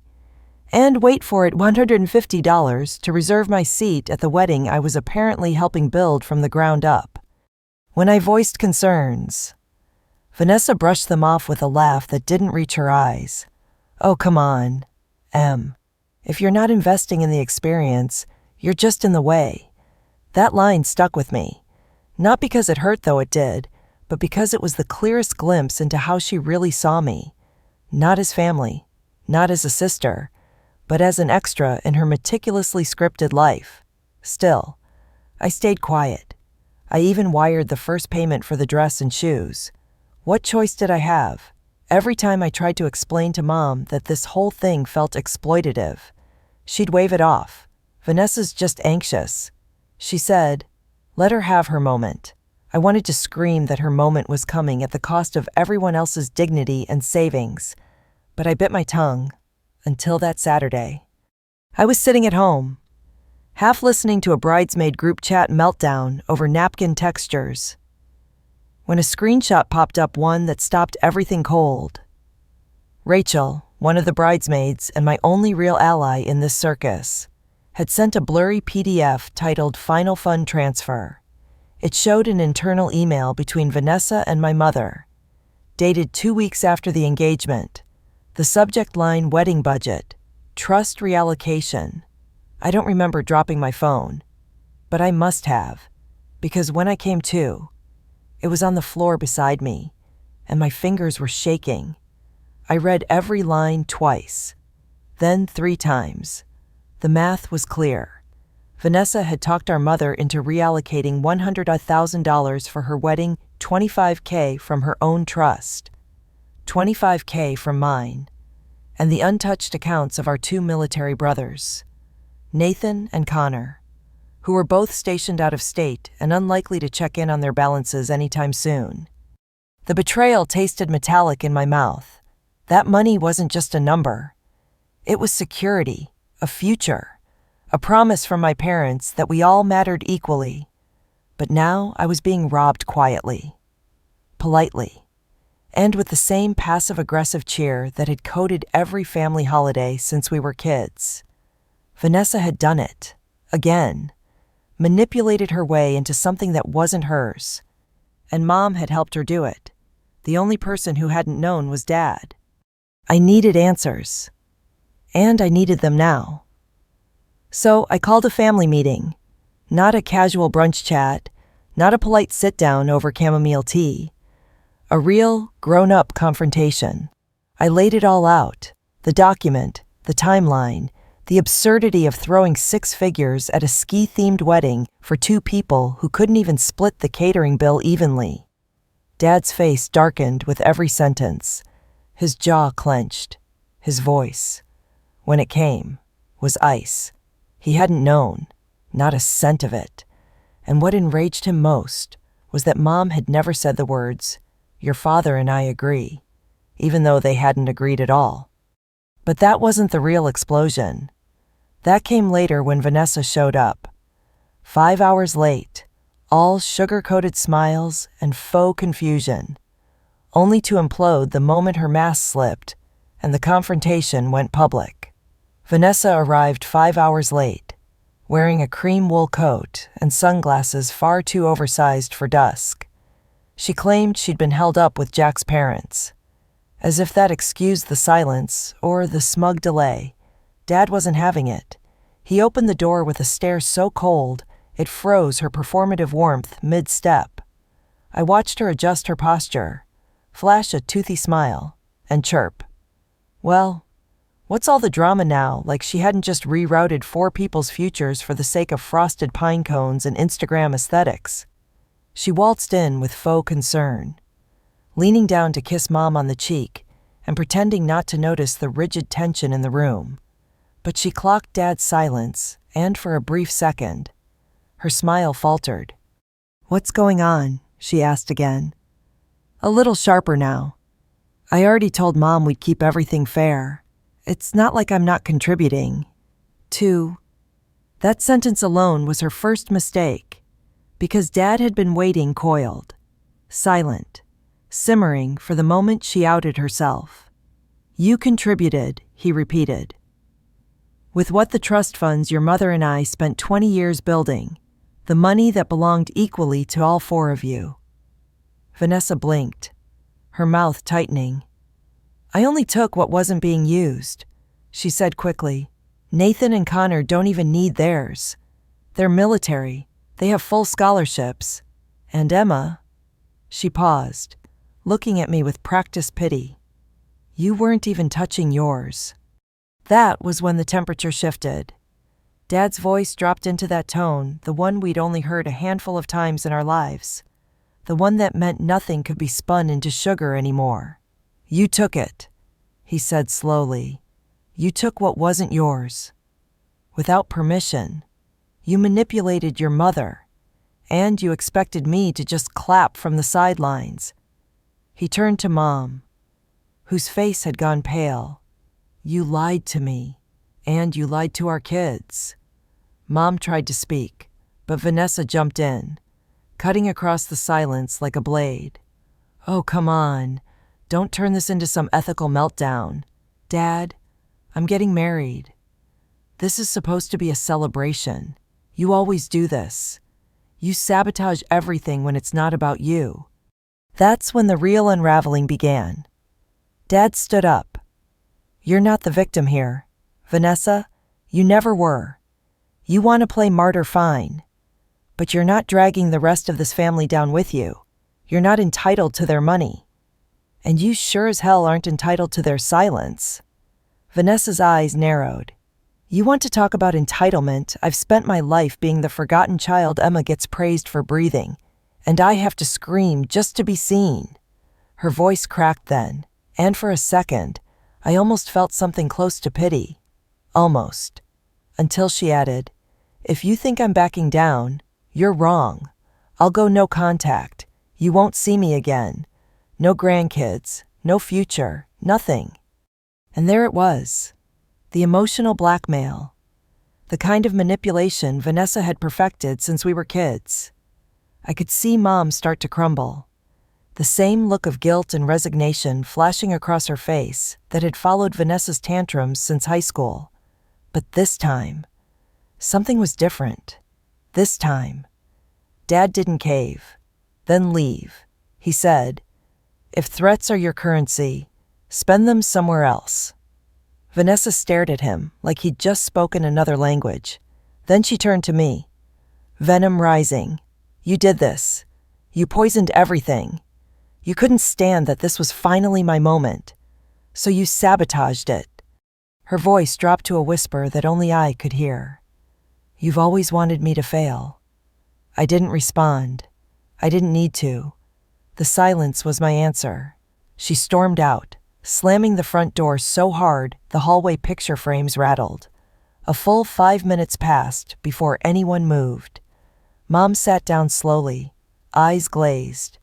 and wait for it, $150 to reserve my seat at the wedding I was apparently helping build from the ground up. When I voiced concerns, Vanessa brushed them off with a laugh that didn't reach her eyes. "Oh, come on, Em. If you're not investing in the experience, you're just in the way." That line stuck with me. Not because it hurt, though it did, but because it was the clearest glimpse into how she really saw me. Not as family, not as a sister, but as an extra in her meticulously scripted life. Still, I stayed quiet. I even wired the first payment for the dress and shoes. What choice did I have? Every time I tried to explain to Mom that this whole thing felt exploitative, she'd wave it off. "Vanessa's just anxious," she said. Let her have her moment. I wanted to scream that her moment was coming at the cost of everyone else's dignity and savings, but I bit my tongue until that Saturday. I was sitting at home, half listening to a bridesmaid group chat meltdown over napkin textures, when a screenshot popped up, one that stopped everything cold. Rachel, one of the bridesmaids and my only real ally in this circus, had sent a blurry PDF titled "Final Fund Transfer." It showed an internal email between Vanessa and my mother, dated 2 weeks after the engagement. The subject line: wedding budget, trust reallocation. I don't remember dropping my phone, but I must have, because when I came to, it was on the floor beside me, and my fingers were shaking. I read every line twice, then 3 times. The math was clear. Vanessa had talked our mother into reallocating $100,000 for her wedding, $25,000 from her own trust, $25,000 from mine, and the untouched accounts of our 2 military brothers, Nathan and Connor, who were both stationed out of state and unlikely to check in on their balances anytime soon. The betrayal tasted metallic in my mouth. That money wasn't just a number. It was security, a future. A promise from my parents that we all mattered equally. But now I was being robbed quietly, politely, and with the same passive-aggressive cheer that had coated every family holiday since we were kids. Vanessa had done it, Again. Manipulated her way into something that wasn't hers. And Mom had helped her do it. The only person who hadn't known was Dad. I needed answers. And I needed them now. So I called a family meeting. Not a casual brunch chat, not a polite sit-down over chamomile tea. A real, grown-up confrontation. I laid it all out. The document, the timeline, the absurdity of throwing 6 figures at a ski-themed wedding for 2 people who couldn't even split the catering bill evenly. Dad's face darkened with every sentence. His jaw clenched. His voice, when it came, was ice. He hadn't known, not a cent of it. And what enraged him most was that Mom had never said the words, "Your father and I agree," even though they hadn't agreed at all. But that wasn't the real explosion. That came later when Vanessa showed up. 5 hours late, all sugar-coated smiles and faux confusion, only to implode the moment her mask slipped and the confrontation went public. Vanessa arrived 5 hours late, wearing a cream wool coat and sunglasses far too oversized for dusk. She claimed she'd been held up with Jack's parents. As if that excused the silence or the smug delay. Dad wasn't having it. He opened the door with a stare so cold, it froze her performative warmth mid-step. I watched her adjust her posture, flash a toothy smile, and chirp. Well, what's all the drama now, like she hadn't just rerouted 4 people's futures for the sake of frosted pine cones and Instagram aesthetics. She waltzed in with faux concern, leaning down to kiss Mom on the cheek and pretending not to notice the rigid tension in the room. But she clocked Dad's silence, and for a brief second, her smile faltered. "What's going on?" she asked again. A little sharper now. "I already told Mom we'd keep everything fair. It's not like I'm not contributing." That sentence alone was her first mistake, because Dad had been waiting coiled, silent, simmering for the moment she outed herself. "You contributed," he repeated. "With what the trust funds your mother and I spent 20 years building, the money that belonged equally to all 4 of you." Vanessa blinked, her mouth tightening. "I only took what wasn't being used," she said quickly. "Nathan and Connor don't even need theirs. They're military. They have full scholarships. And Emma..." She paused, looking at me with practiced pity. "You weren't even touching yours." That was when the temperature shifted. Dad's voice dropped into that tone, the one we'd only heard a handful of times in our lives, the one that meant nothing could be spun into sugar anymore. "You took it," he said slowly. "You took what wasn't yours. Without permission. You manipulated your mother, and you expected me to just clap from the sidelines." He turned to Mom, whose face had gone pale. "You lied to me, and you lied to our kids." Mom tried to speak, but Vanessa jumped in, cutting across the silence like a blade. "Oh, come on. Don't turn this into some ethical meltdown. Dad, I'm getting married. This is supposed to be a celebration. You always do this. You sabotage everything when it's not about you." That's when the real unraveling began. Dad stood up. "You're not the victim here, Vanessa. You never were. You want to play martyr, fine. But you're not dragging the rest of this family down with you. You're not entitled to their money. And you sure as hell aren't entitled to their silence." Vanessa's eyes narrowed. "You want to talk about entitlement? I've spent my life being the forgotten child Emma gets praised for breathing, and I have to scream just to be seen." Her voice cracked then, and for a second, I almost felt something close to pity. Almost. Until she added, "If you think I'm backing down, you're wrong. I'll go no contact. You won't see me again. No grandkids, no future, nothing." And there it was. The emotional blackmail. The kind of manipulation Vanessa had perfected since we were kids. I could see Mom start to crumble. The same look of guilt and resignation flashing across her face that had followed Vanessa's tantrums since high school. But this time, Something was different. This time, Dad didn't cave, then leave. He said, "If threats are your currency, spend them somewhere else." Vanessa stared at him like he'd just spoken another language. Then she turned to me. Venom rising. "You did this. You poisoned everything. You couldn't stand that this was finally my moment. So you sabotaged it." Her voice dropped to a whisper that only I could hear. "You've always wanted me to fail." I didn't respond. I didn't need to. The silence was my answer. She stormed out, slamming the front door so hard the hallway picture frames rattled. A full 5 minutes passed before anyone moved. Mom sat down slowly, eyes glazed,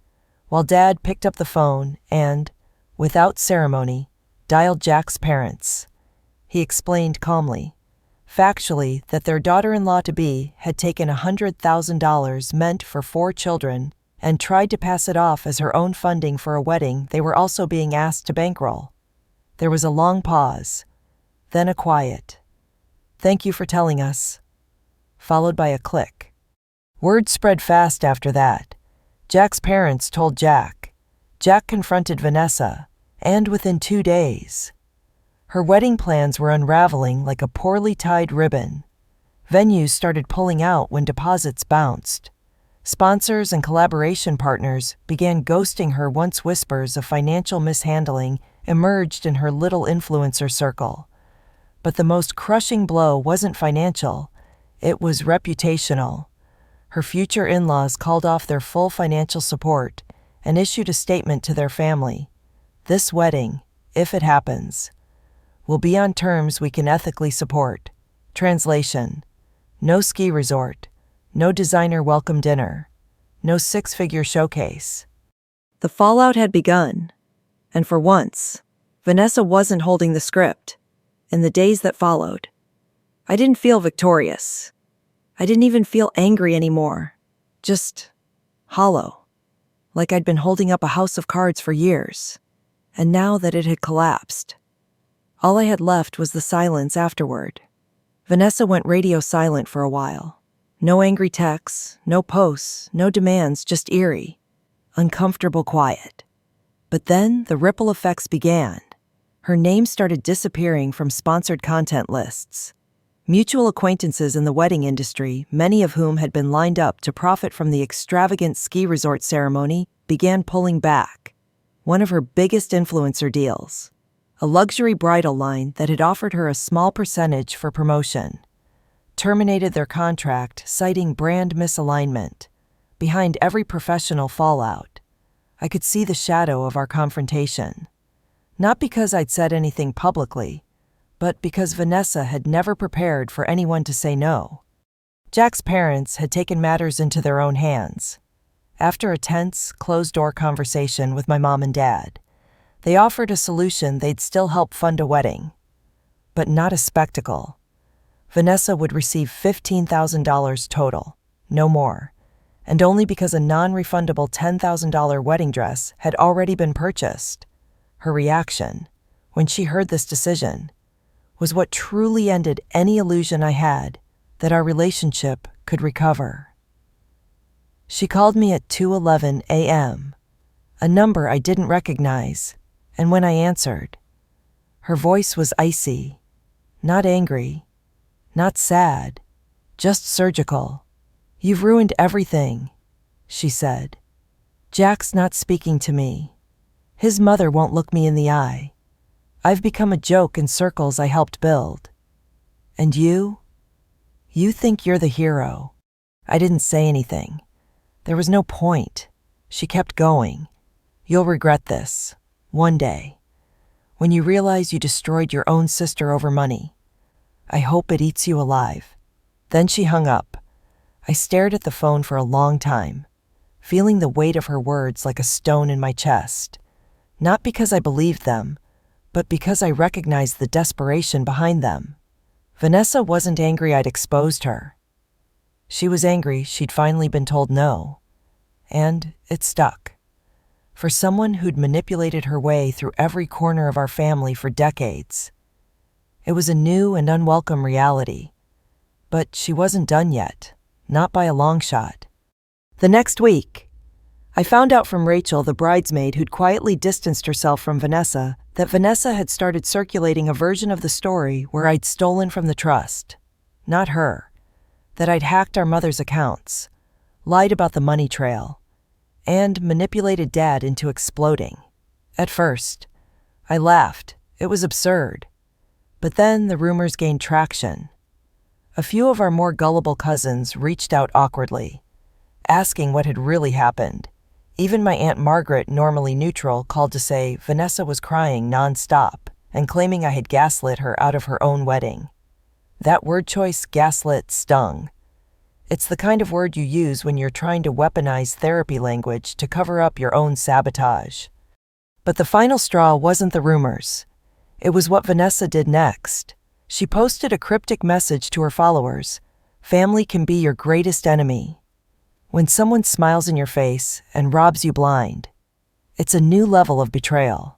while Dad picked up the phone and, without ceremony, dialed Jack's parents. He explained calmly, factually, that their daughter-in-law-to-be had taken $100,000 meant for 4 children and tried to pass it off as her own funding for a wedding they were also being asked to bankroll. There was a long pause, then a quiet, "Thank you for telling us," followed by a click. Word spread fast after that. Jack's parents told Jack. Jack confronted Vanessa, and within 2 days, her wedding plans were unraveling like a poorly tied ribbon. Venues started pulling out when deposits bounced. Sponsors and collaboration partners began ghosting her once whispers of financial mishandling emerged in her little influencer circle. But the most crushing blow wasn't financial, it was reputational. Her future in-laws called off their full financial support and issued a statement to their family. "This wedding, if it happens, will be on terms we can ethically support." Translation: no ski resort, no designer welcome dinner, no 6-figure showcase. The fallout had begun, and for once, Vanessa wasn't holding the script. In the days that followed, I didn't feel victorious. I didn't even feel angry anymore. Just hollow, like I'd been holding up a house of cards for years, and now that it had collapsed, all I had left was the silence afterward. Vanessa went radio silent for a while. No angry texts, no posts, no demands, just eerie, uncomfortable quiet. But then the ripple effects began. Her name started disappearing from sponsored content lists. Mutual acquaintances in the wedding industry, many of whom had been lined up to profit from the extravagant ski resort ceremony, began pulling back. One of her biggest influencer deals, a luxury bridal line that had offered her a small percentage for promotion, terminated their contract, citing brand misalignment. Behind every professional fallout, I could see the shadow of our confrontation. Not because I'd said anything publicly, but because Vanessa had never prepared for anyone to say no. Jack's parents had taken matters into their own hands. After a tense, closed-door conversation with my mom and dad, they offered a solution they'd still help fund a wedding, but not a spectacle. Vanessa would receive $15,000 total, no more, and only because a non-refundable $10,000 wedding dress had already been purchased. Her reaction, when she heard this decision, was what truly ended any illusion I had that our relationship could recover. She called me at 2:11 a.m., a number I didn't recognize, and when I answered, her voice was icy, not angry, not sad, just surgical. "You've ruined everything," she said. "Jack's not speaking to me. His mother won't look me in the eye. I've become a joke in circles I helped build. And you? You think you're the hero." I didn't say anything. There was no point. She kept going. "You'll regret this, one day, when you realize you destroyed your own sister over money. I hope it eats you alive." Then she hung up. I stared at the phone for a long time, feeling the weight of her words like a stone in my chest. Not because I believed them, but because I recognized the desperation behind them. Vanessa wasn't angry I'd exposed her. She was angry she'd finally been told no. And it stuck. For someone who'd manipulated her way through every corner of our family for decades, it was a new and unwelcome reality. But she wasn't done yet, not by a long shot. The next week, I found out from Rachel, the bridesmaid who'd quietly distanced herself from Vanessa, that Vanessa had started circulating a version of the story where I'd stolen from the trust. Not her. That I'd hacked our mother's accounts, lied about the money trail, and manipulated Dad into exploding. At first, I laughed. It was absurd. But then the rumors gained traction. A few of our more gullible cousins reached out awkwardly, asking what had really happened. Even my Aunt Margaret, normally neutral, called to say Vanessa was crying non-stop and claiming I had gaslit her out of her own wedding. That word choice, gaslit, stung. It's the kind of word you use when you're trying to weaponize therapy language to cover up your own sabotage. But the final straw wasn't the rumors. It was what Vanessa did next. She posted a cryptic message to her followers. Family can be your greatest enemy. When someone smiles in your face and robs you blind, it's a new level of betrayal.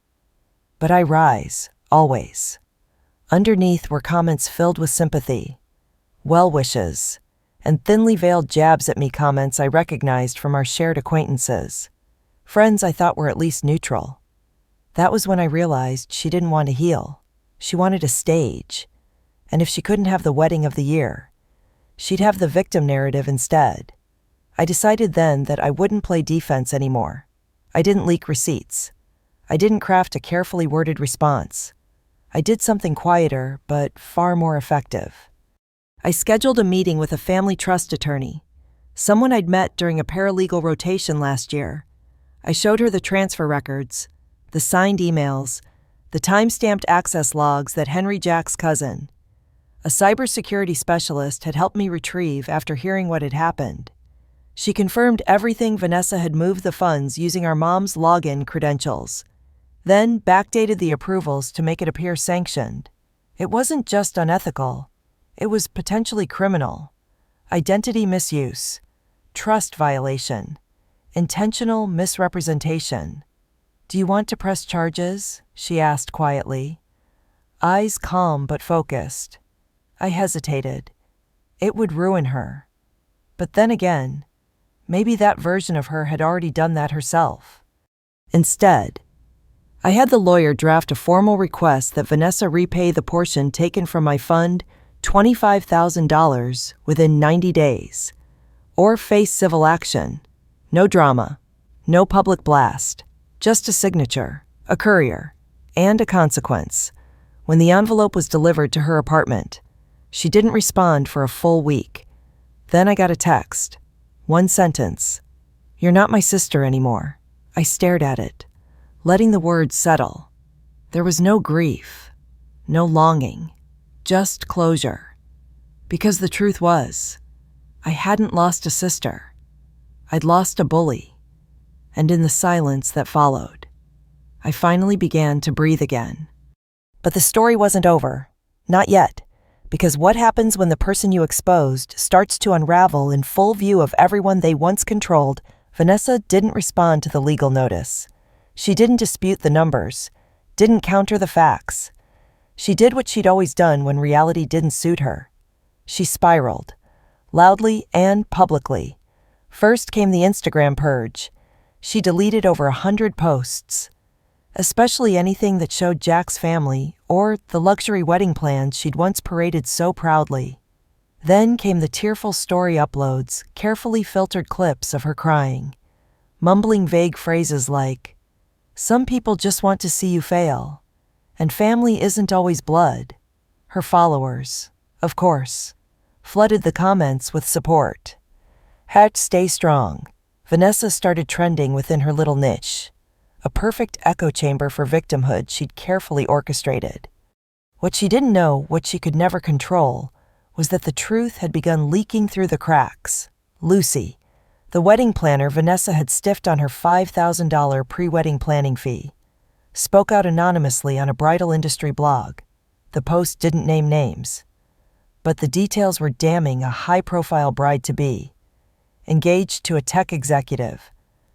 But I rise, always. Underneath were comments filled with sympathy, well wishes, and thinly veiled jabs at me, comments I recognized from our shared acquaintances. Friends I thought were at least neutral. That was when I realized she didn't want to heal. She wanted a stage. And if she couldn't have the wedding of the year, she'd have the victim narrative instead. I decided then that I wouldn't play defense anymore. I didn't leak receipts. I didn't craft a carefully worded response. I did something quieter, but far more effective. I scheduled a meeting with a family trust attorney, someone I'd met during a paralegal rotation last year. I showed her the transfer records, the signed emails, the time-stamped access logs that Henry Jack's cousin, a cybersecurity specialist, had helped me retrieve after hearing what had happened. She confirmed everything. Vanessa had moved the funds using our mom's login credentials, then backdated the approvals to make it appear sanctioned. It wasn't just unethical, it was potentially criminal. Identity misuse, trust violation, intentional misrepresentation. "Do you want to press charges?" she asked quietly. Eyes calm but focused. I hesitated. It would ruin her. But then again, maybe that version of her had already done that herself. Instead, I had the lawyer draft a formal request that Vanessa repay the portion taken from my fund, $25,000, within 90 days, or face civil action. No drama, no public blast, just a signature, a courier, and a consequence. When the envelope was delivered to her apartment, she didn't respond for a full week. Then I got a text. One sentence. "You're not my sister anymore." I stared at it, letting the words settle. There was no grief, no longing, just closure. Because the truth was, I hadn't lost a sister. I'd lost a bully. And in the silence that followed, I finally began to breathe again. But the story wasn't over. Not yet. Because what happens when the person you exposed starts to unravel in full view of everyone they once controlled? Vanessa didn't respond to the legal notice. She didn't dispute the numbers, didn't counter the facts. She did what she'd always done when reality didn't suit her. She spiraled, loudly and publicly. First came the Instagram purge. She deleted over 100 posts, especially anything that showed Jack's family or the luxury wedding plans she'd once paraded so proudly. Then came the tearful story uploads, carefully filtered clips of her crying, mumbling vague phrases like, "Some people just want to see you fail," and "family isn't always blood." Her followers, of course, flooded the comments with support. Stay strong. Vanessa started trending within her little niche, a perfect echo chamber for victimhood she'd carefully orchestrated. What she didn't know, what she could never control, was that the truth had begun leaking through the cracks. Lucy, the wedding planner Vanessa had stiffed on her $5,000 pre-wedding planning fee, spoke out anonymously on a bridal industry blog. The post didn't name names, but the details were damning. A high-profile bride-to-be, engaged to a tech executive,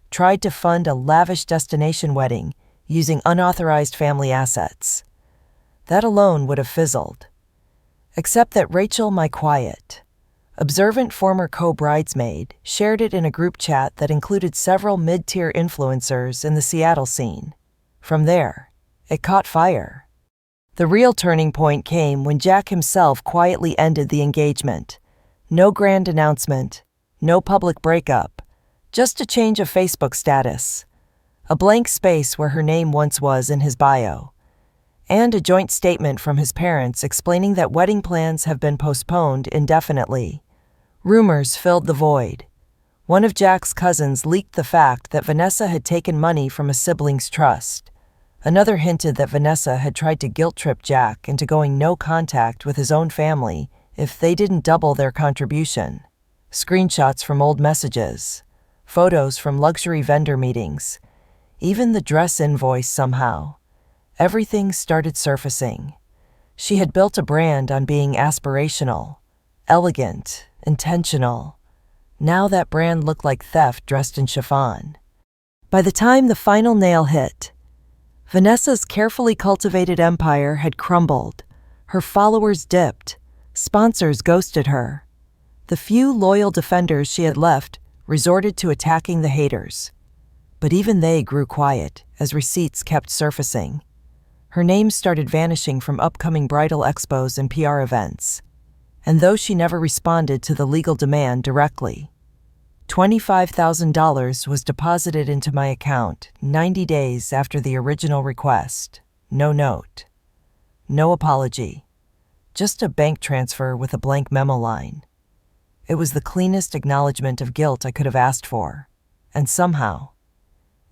tried to fund a lavish destination wedding using unauthorized family assets. That alone would have fizzled. Except that Rachel, my quiet, Observant former co-bridesmaid shared it in a group chat that included several mid-tier influencers in the Seattle scene. From there, it caught fire. The real turning point came when Jack himself quietly ended the engagement. No grand announcement, no public breakup, just a change of Facebook status, a blank space where her name once was in his bio, and a joint statement from his parents explaining that wedding plans have been postponed indefinitely. Rumors filled the void. One of Jack's cousins leaked the fact that Vanessa had taken money from a sibling's trust. Another hinted that Vanessa had tried to guilt-trip Jack into going no contact with his own family if they didn't double their contribution. Screenshots from old messages, photos from luxury vendor meetings, even the dress invoice somehow. Everything started surfacing. She had built a brand on being aspirational, elegant, intentional. Now that brand looked like theft dressed in chiffon. By the time the final nail hit, Vanessa's carefully cultivated empire had crumbled. Her followers dipped. Sponsors ghosted her. The few loyal defenders she had left resorted to attacking the haters. But even they grew quiet as receipts kept surfacing. Her name started vanishing from upcoming bridal expos and PR events. And though she never responded to the legal demand directly, $25,000 was deposited into my account 90 days after the original request. No note. No apology. Just a bank transfer with a blank memo line. It was the cleanest acknowledgement of guilt I could have asked for, and somehow,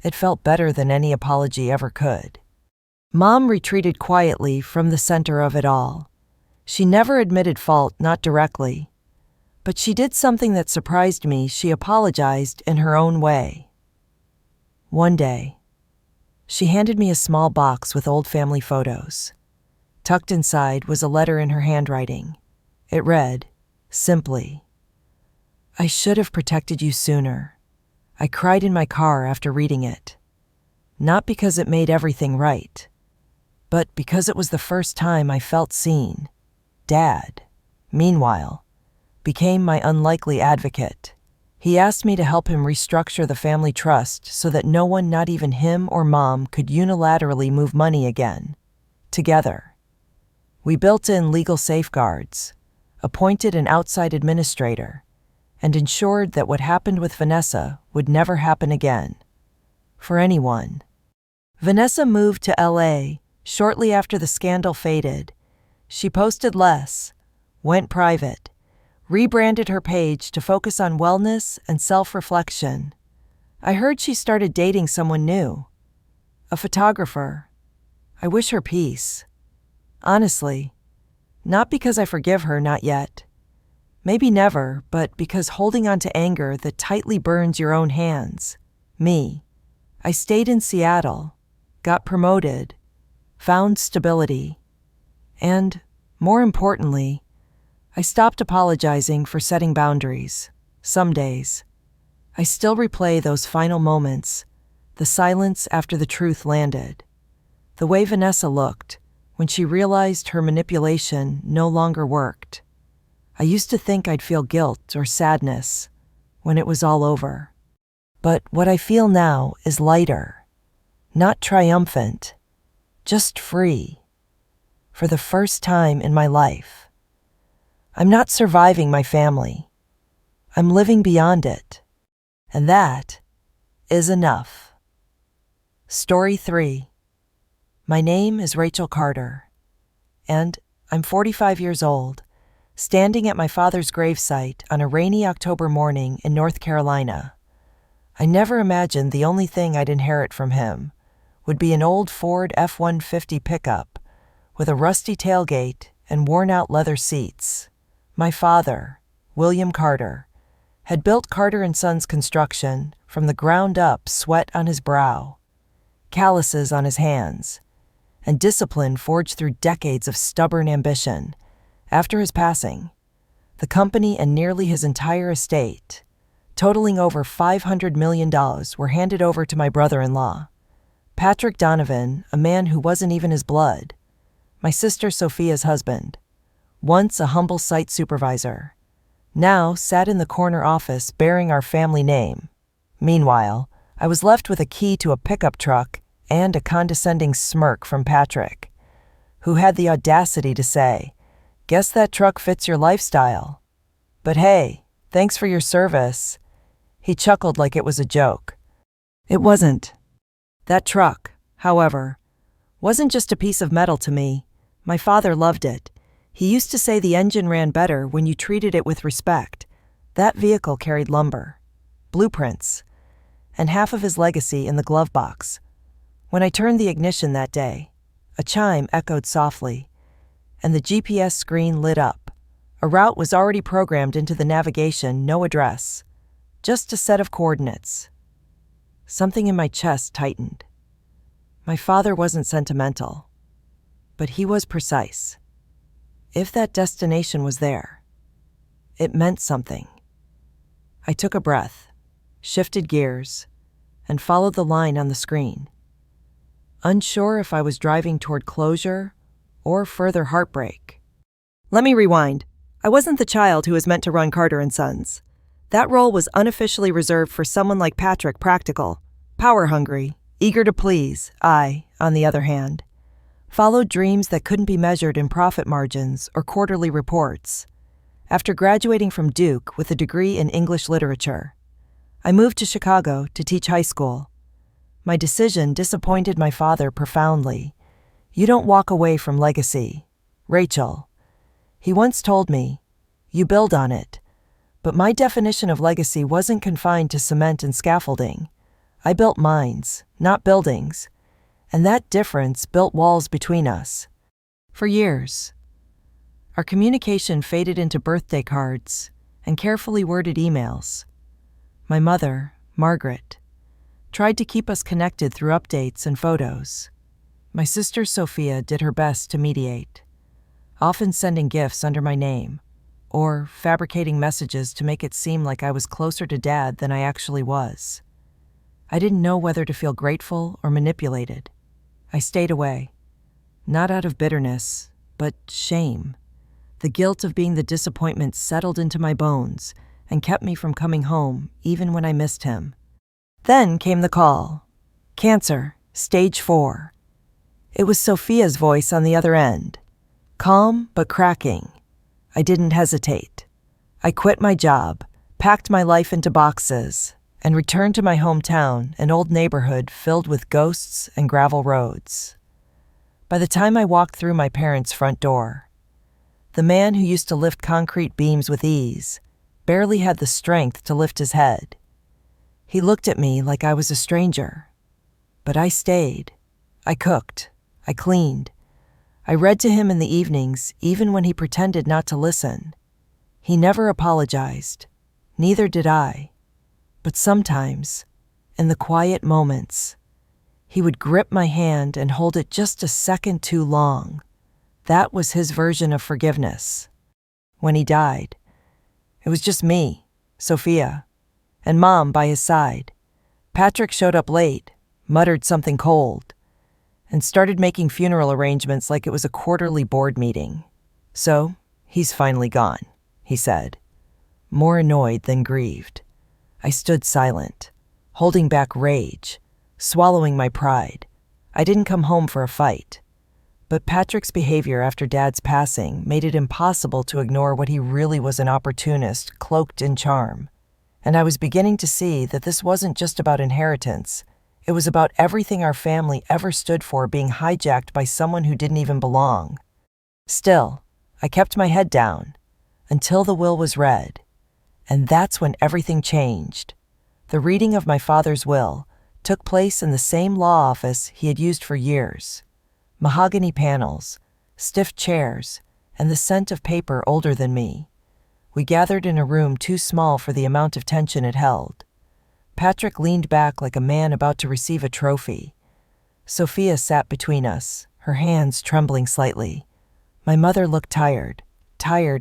it felt better than any apology ever could. Mom retreated quietly from the center of it all. She never admitted fault, not directly. But she did something that surprised me. She apologized in her own way. One day, she handed me a small box with old family photos. Tucked inside was a letter in her handwriting. It read, simply, "I should have protected you sooner. I cried in my car after reading it. Not because it made everything right, but because it was the first time I felt seen. Dad, meanwhile, became my unlikely advocate. He asked me to help him restructure the family trust so that no one, not even him or Mom, could unilaterally move money again. Together, we built in legal safeguards, appointed an outside administrator, and ensured that what happened with Vanessa would never happen again. For anyone." Vanessa moved to LA shortly after the scandal faded. She posted less, went private, rebranded her page to focus on wellness and self-reflection. I heard she started dating someone new, a photographer. I wish her peace. Honestly, not because I forgive her, not yet. Maybe never, but because holding on to anger that tightly burns your own hands. Me. I stayed in Seattle, got promoted, found stability, and, more importantly, I stopped apologizing for setting boundaries. Some days, I still replay those final moments, the silence after the truth landed, the way Vanessa looked when she realized her manipulation no longer worked. I used to think I'd feel guilt or sadness when it was all over. But what I feel now is lighter, not triumphant, just free. For the first time in my life, I'm not surviving my family. I'm living beyond it. And that is enough. Story 3. My name is Rachel Carter, and I'm 45 years old, standing at my father's gravesite on a rainy October morning in North Carolina. I never imagined the only thing I'd inherit from him would be an old Ford F-150 pickup with a rusty tailgate and worn-out leather seats. My father, William Carter, had built Carter & Sons Construction from the ground up, sweat on his brow, calluses on his hands, and discipline forged through decades of stubborn ambition. After his passing, the company and nearly his entire estate, totaling over $500 million, were handed over to my brother-in-law, Patrick Donovan, a man who wasn't even his blood, my sister Sophia's husband, once a humble site supervisor, now sat in the corner office bearing our family name. Meanwhile, I was left with a key to a pickup truck and a condescending smirk from Patrick, who had the audacity to say, "Guess that truck fits your lifestyle. But hey, thanks for your service." He chuckled like it was a joke. It wasn't. That truck, however, wasn't just a piece of metal to me. My father loved it. He used to say the engine ran better when you treated it with respect. That vehicle carried lumber, blueprints, and half of his legacy in the glove box. When I turned the ignition that day, a chime echoed softly, and the GPS screen lit up. A route was already programmed into the navigation, no address, just a set of coordinates. Something in my chest tightened. My father wasn't sentimental, but he was precise. If that destination was there, it meant something. I took a breath, shifted gears, and followed the line on the screen, unsure if I was driving toward closure or further heartbreak. Let me rewind. I wasn't the child who was meant to run Carter & Sons. That role was unofficially reserved for someone like Patrick, practical, power-hungry, eager to please. I, on the other hand, followed dreams that couldn't be measured in profit margins or quarterly reports. After graduating from Duke with a degree in English literature, I moved to Chicago to teach high school. My decision disappointed my father profoundly. "You don't walk away from legacy, Rachel," he once told me. "You build on it." But my definition of legacy wasn't confined to cement and scaffolding. I built minds, not buildings, and that difference built walls between us. For years, our communication faded into birthday cards and carefully worded emails. My mother, Margaret, tried to keep us connected through updates and photos. My sister Sophia did her best to mediate, often sending gifts under my name, or fabricating messages to make it seem like I was closer to Dad than I actually was. I didn't know whether to feel grateful or manipulated. I stayed away, not out of bitterness, but shame. The guilt of being the disappointment settled into my bones and kept me from coming home even when I missed him. Then came the call. Cancer, stage 4. It was Sophia's voice on the other end, calm but cracking. I didn't hesitate. I quit my job, packed my life into boxes, and returned to my hometown, an old neighborhood filled with ghosts and gravel roads. By the time I walked through my parents' front door, the man who used to lift concrete beams with ease barely had the strength to lift his head. He looked at me like I was a stranger. But I stayed. I cooked. I cleaned. I read to him in the evenings, even when he pretended not to listen. He never apologized. Neither did I. But sometimes, in the quiet moments, he would grip my hand and hold it just a second too long. That was his version of forgiveness. When he died, it was just me, Sophia, and Mom by his side. Patrick showed up late, muttered something cold, and started making funeral arrangements like it was a quarterly board meeting. "So, he's finally gone," he said, more annoyed than grieved. I stood silent, holding back rage, swallowing my pride. I didn't come home for a fight. But Patrick's behavior after Dad's passing made it impossible to ignore what he really was, an opportunist cloaked in charm. And I was beginning to see that this wasn't just about inheritance. It was about everything our family ever stood for being hijacked by someone who didn't even belong. Still, I kept my head down until the will was read. And that's when everything changed. The reading of my father's will took place in the same law office he had used for years. Mahogany panels, stiff chairs, and the scent of paper older than me. We gathered in a room too small for the amount of tension it held. Patrick leaned back like a man about to receive a trophy. Sophia sat between us, her hands trembling slightly. My mother looked tired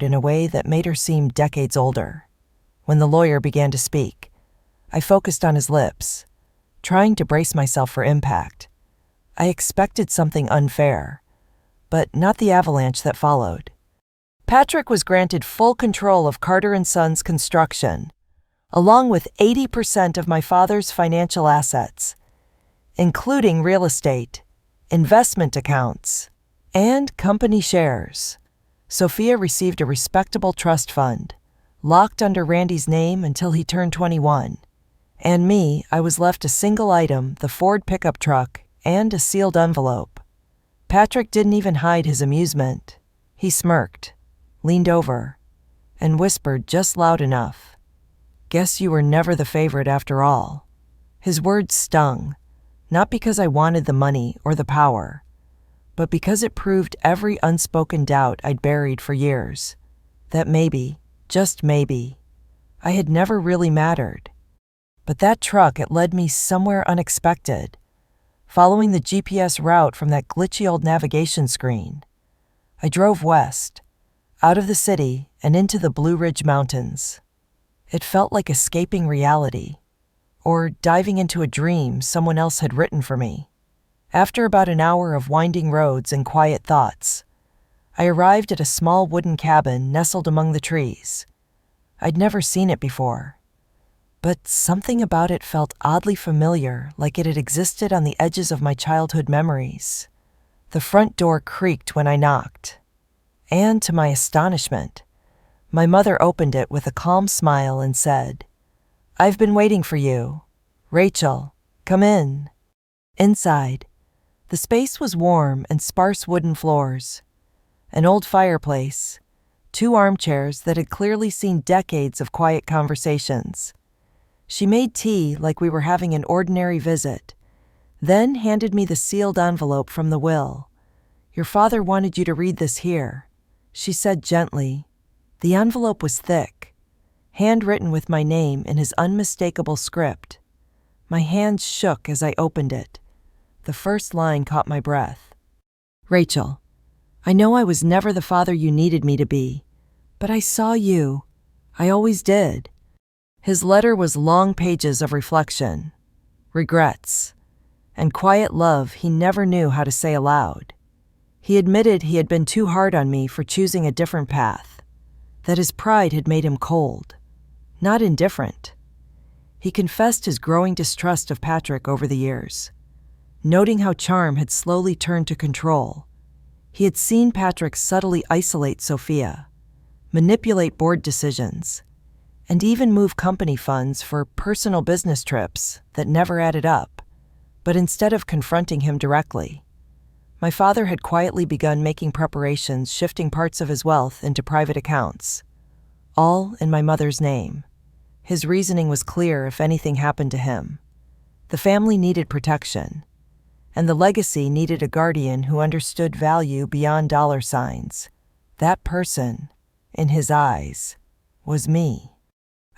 in a way that made her seem decades older. When the lawyer began to speak, I focused on his lips, trying to brace myself for impact. I expected something unfair, but not the avalanche that followed. Patrick was granted full control of Carter & Sons construction, along with 80% of my father's financial assets, including real estate, investment accounts, and company shares. Sophia received a respectable trust fund, locked under Randy's name until he turned 21. And me, I was left a single item, the Ford pickup truck, and a sealed envelope. Patrick didn't even hide his amusement. He smirked, leaned over, and whispered just loud enough, "Guess you were never the favorite after all." His words stung, not because I wanted the money or the power, but because it proved every unspoken doubt I'd buried for years, that maybe, just maybe, I had never really mattered. But that truck, it led me somewhere unexpected, following the GPS route from that glitchy old navigation screen. I drove west, out of the city and into the Blue Ridge Mountains. It felt like escaping reality, or diving into a dream someone else had written for me. After about an hour of winding roads and quiet thoughts, I arrived at a small wooden cabin nestled among the trees. I'd never seen it before, but something about it felt oddly familiar, like it had existed on the edges of my childhood memories. The front door creaked when I knocked, and to my astonishment, my mother opened it with a calm smile and said, "I've been waiting for you. Rachel, come in." Inside, the space was warm and sparse wooden floors, an old fireplace, 2 armchairs that had clearly seen decades of quiet conversations. She made tea like we were having an ordinary visit, then handed me the sealed envelope from the will. "Your father wanted you to read this here," she said gently. The envelope was thick, handwritten with my name in his unmistakable script. My hands shook as I opened it. The first line caught my breath. "Rachel, I know I was never the father you needed me to be, but I saw you. I always did." His letter was long pages of reflection, regrets, and quiet love he never knew how to say aloud. He admitted he had been too hard on me for choosing a different path, that his pride had made him cold, not indifferent. He confessed his growing distrust of Patrick over the years, noting how charm had slowly turned to control. He had seen Patrick subtly isolate Sophia, manipulate board decisions, and even move company funds for personal business trips that never added up. But instead of confronting him directly, my father had quietly begun making preparations, shifting parts of his wealth into private accounts, all in my mother's name. His reasoning was clear if anything happened to him. The family needed protection, and the legacy needed a guardian who understood value beyond dollar signs. That person, in his eyes, was me.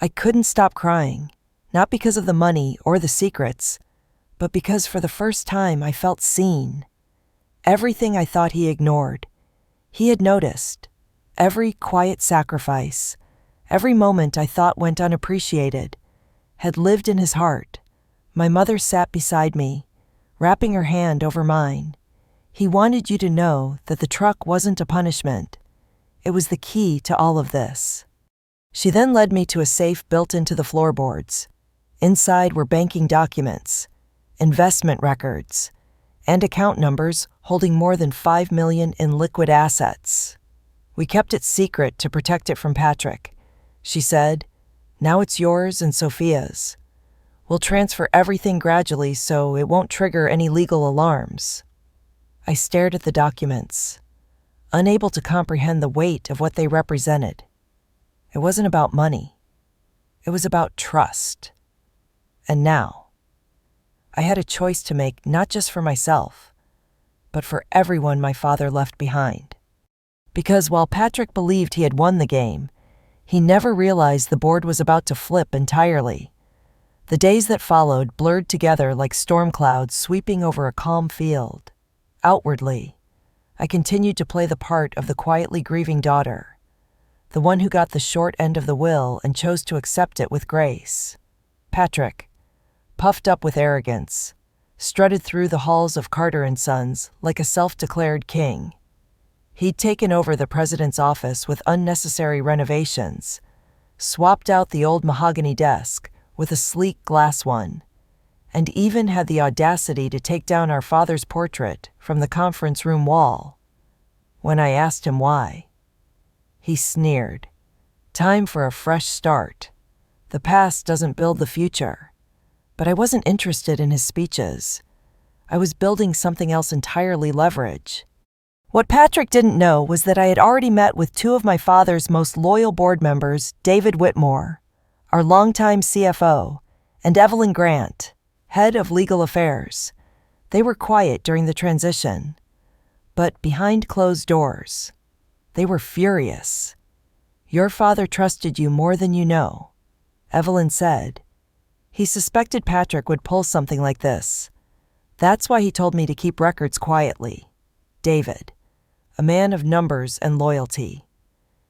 I couldn't stop crying, not because of the money or the secrets, but because for the first time I felt seen. Everything I thought he ignored, he had noticed. Every quiet sacrifice, every moment I thought went unappreciated, had lived in his heart. My mother sat beside me, wrapping her hand over mine. "He wanted you to know that the truck wasn't a punishment. It was the key to all of this." She then led me to a safe built into the floorboards. Inside were banking documents, investment records, and account numbers holding more than $5 million in liquid assets. "We kept it secret to protect it from Patrick," she said. "Now it's yours and Sophia's. We'll transfer everything gradually so it won't trigger any legal alarms." I stared at the documents, unable to comprehend the weight of what they represented. It wasn't about money. It was about trust. And now, I had a choice to make, not just for myself, but for everyone my father left behind. Because while Patrick believed he had won the game, he never realized the board was about to flip entirely. The days that followed blurred together like storm clouds sweeping over a calm field. Outwardly, I continued to play the part of the quietly grieving daughter, the one who got the short end of the will and chose to accept it with grace. Patrick, puffed up with arrogance, strutted through the halls of Carter & Sons like a self-declared king. He'd taken over the president's office with unnecessary renovations, swapped out the old mahogany desk with a sleek glass one, and even had the audacity to take down our father's portrait from the conference room wall. When I asked him why, he sneered. Time for a fresh start. The past doesn't build the future. But I wasn't interested in his speeches. I was building something else entirely. Leverage. What Patrick didn't know was that I had already met with two of my father's most loyal board members, David Whitmore, our longtime CFO, and Evelyn Grant, head of legal affairs. They were quiet during the transition, but behind closed doors, they were furious. "Your father trusted you more than you know," Evelyn said. "He suspected Patrick would pull something like this. That's why he told me to keep records quietly." David, a man of numbers and loyalty,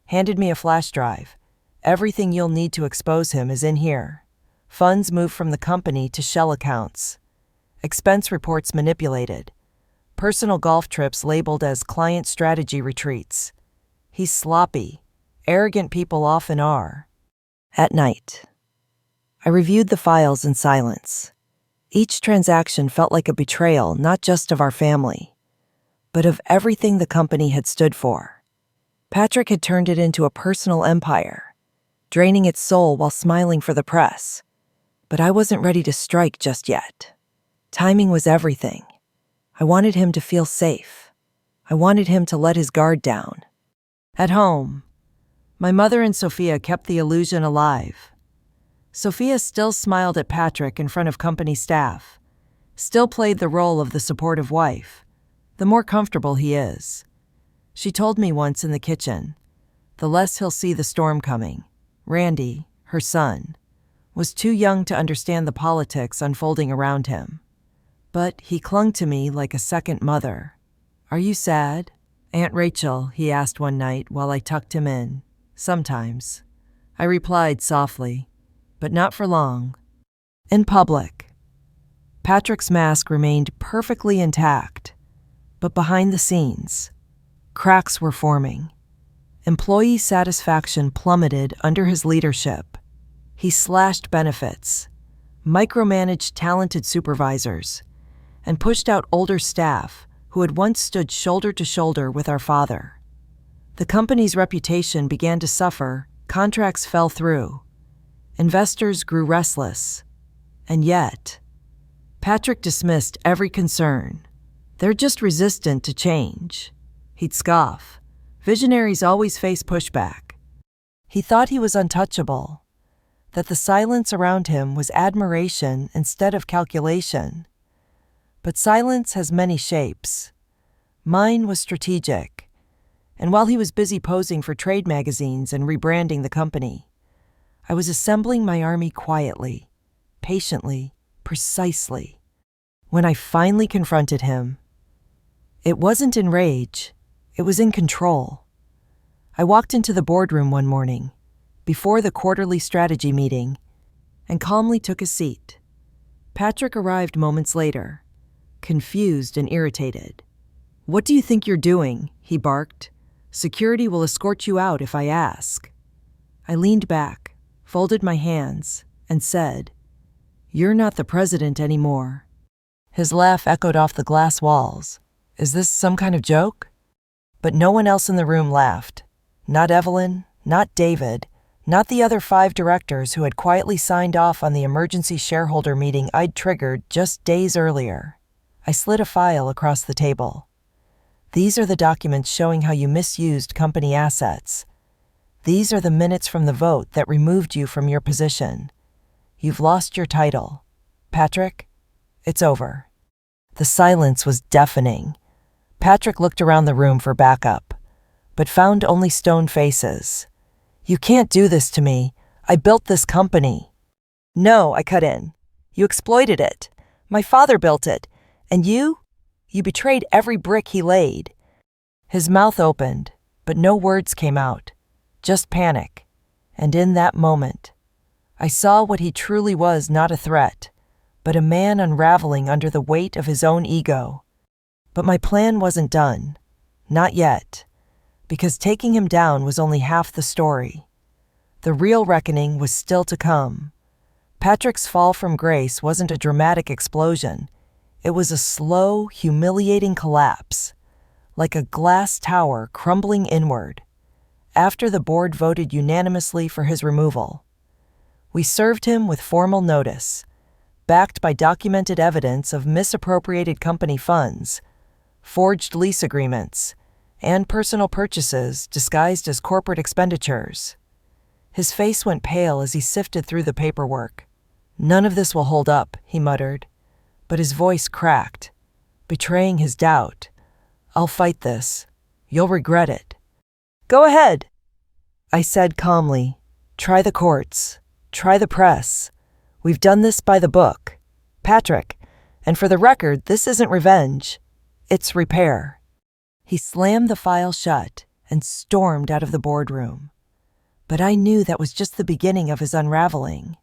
handed me a flash drive. "Everything you'll need to expose him is in here. Funds moved from the company to shell accounts. Expense reports manipulated. Personal golf trips labeled as client strategy retreats. He's sloppy. Arrogant people often are." At night, I reviewed the files in silence. Each transaction felt like a betrayal not just of our family, but of everything the company had stood for. Patrick had turned it into a personal empire, draining its soul while smiling for the press. But I wasn't ready to strike just yet. Timing was everything. I wanted him to feel safe. I wanted him to let his guard down. At home, my mother and Sophia kept the illusion alive. Sophia still smiled at Patrick in front of company staff, still played the role of the supportive wife, the more comfortable he is. She told me once in the kitchen, the less he'll see the storm coming. Randy, her son, was too young to understand the politics unfolding around him. But he clung to me like a second mother. "Are you sad, Aunt Rachel?" he asked one night while I tucked him in. "Sometimes," I replied softly, but not for long. In public, Patrick's mask remained perfectly intact, but behind the scenes, cracks were forming. Employee satisfaction plummeted under his leadership. He slashed benefits, micromanaged talented supervisors, and pushed out older staff who had once stood shoulder to shoulder with our father. The company's reputation began to suffer, contracts fell through, investors grew restless, and yet, Patrick dismissed every concern. "They're just resistant to change," he'd scoff. "Visionaries always face pushback." He thought he was untouchable, that the silence around him was admiration instead of calculation. But silence has many shapes. Mine was strategic, and while he was busy posing for trade magazines and rebranding the company, I was assembling my army quietly, patiently, precisely. When I finally confronted him, it wasn't in rage, it was in control. I walked into the boardroom one morning, before the quarterly strategy meeting, and calmly took a seat. Patrick arrived moments later, confused and irritated. "What do you think you're doing?" he barked. "Security will escort you out if I ask." I leaned back, folded my hands, and said, "You're not the president anymore." His laugh echoed off the glass walls. "Is this some kind of joke?" But no one else in the room laughed. Not Evelyn, not David, not the other 5 directors who had quietly signed off on the emergency shareholder meeting I'd triggered just days earlier. I slid a file across the table. "These are the documents showing how you misused company assets. These are the minutes from the vote that removed you from your position. You've lost your title. Patrick, it's over." The silence was deafening. Patrick looked around the room for backup, but found only stone faces. "You can't do this to me. I built this company." "No," I cut in. "You exploited it. My father built it. And you betrayed every brick he laid." His mouth opened, but no words came out, just panic. And in that moment, I saw what he truly was: not a threat, but a man unraveling under the weight of his own ego. But my plan wasn't done. Not yet. because taking him down was only half the story. The real reckoning was still to come. Patrick's fall from grace wasn't a dramatic explosion. It was a slow, humiliating collapse, like a glass tower crumbling inward. After the board voted unanimously for his removal, we served him with formal notice, backed by documented evidence of misappropriated company funds, forged lease agreements, and personal purchases disguised as corporate expenditures. His face went pale as he sifted through the paperwork. "None of this will hold up," he muttered, but his voice cracked, betraying his doubt. "I'll fight this. You'll regret it." "Go ahead," I said calmly. "Try the courts. Try the press. We've done this by the book. Patrick, and for the record, this isn't revenge. It's repair." He slammed the file shut and stormed out of the boardroom. But I knew that was just the beginning of his unraveling.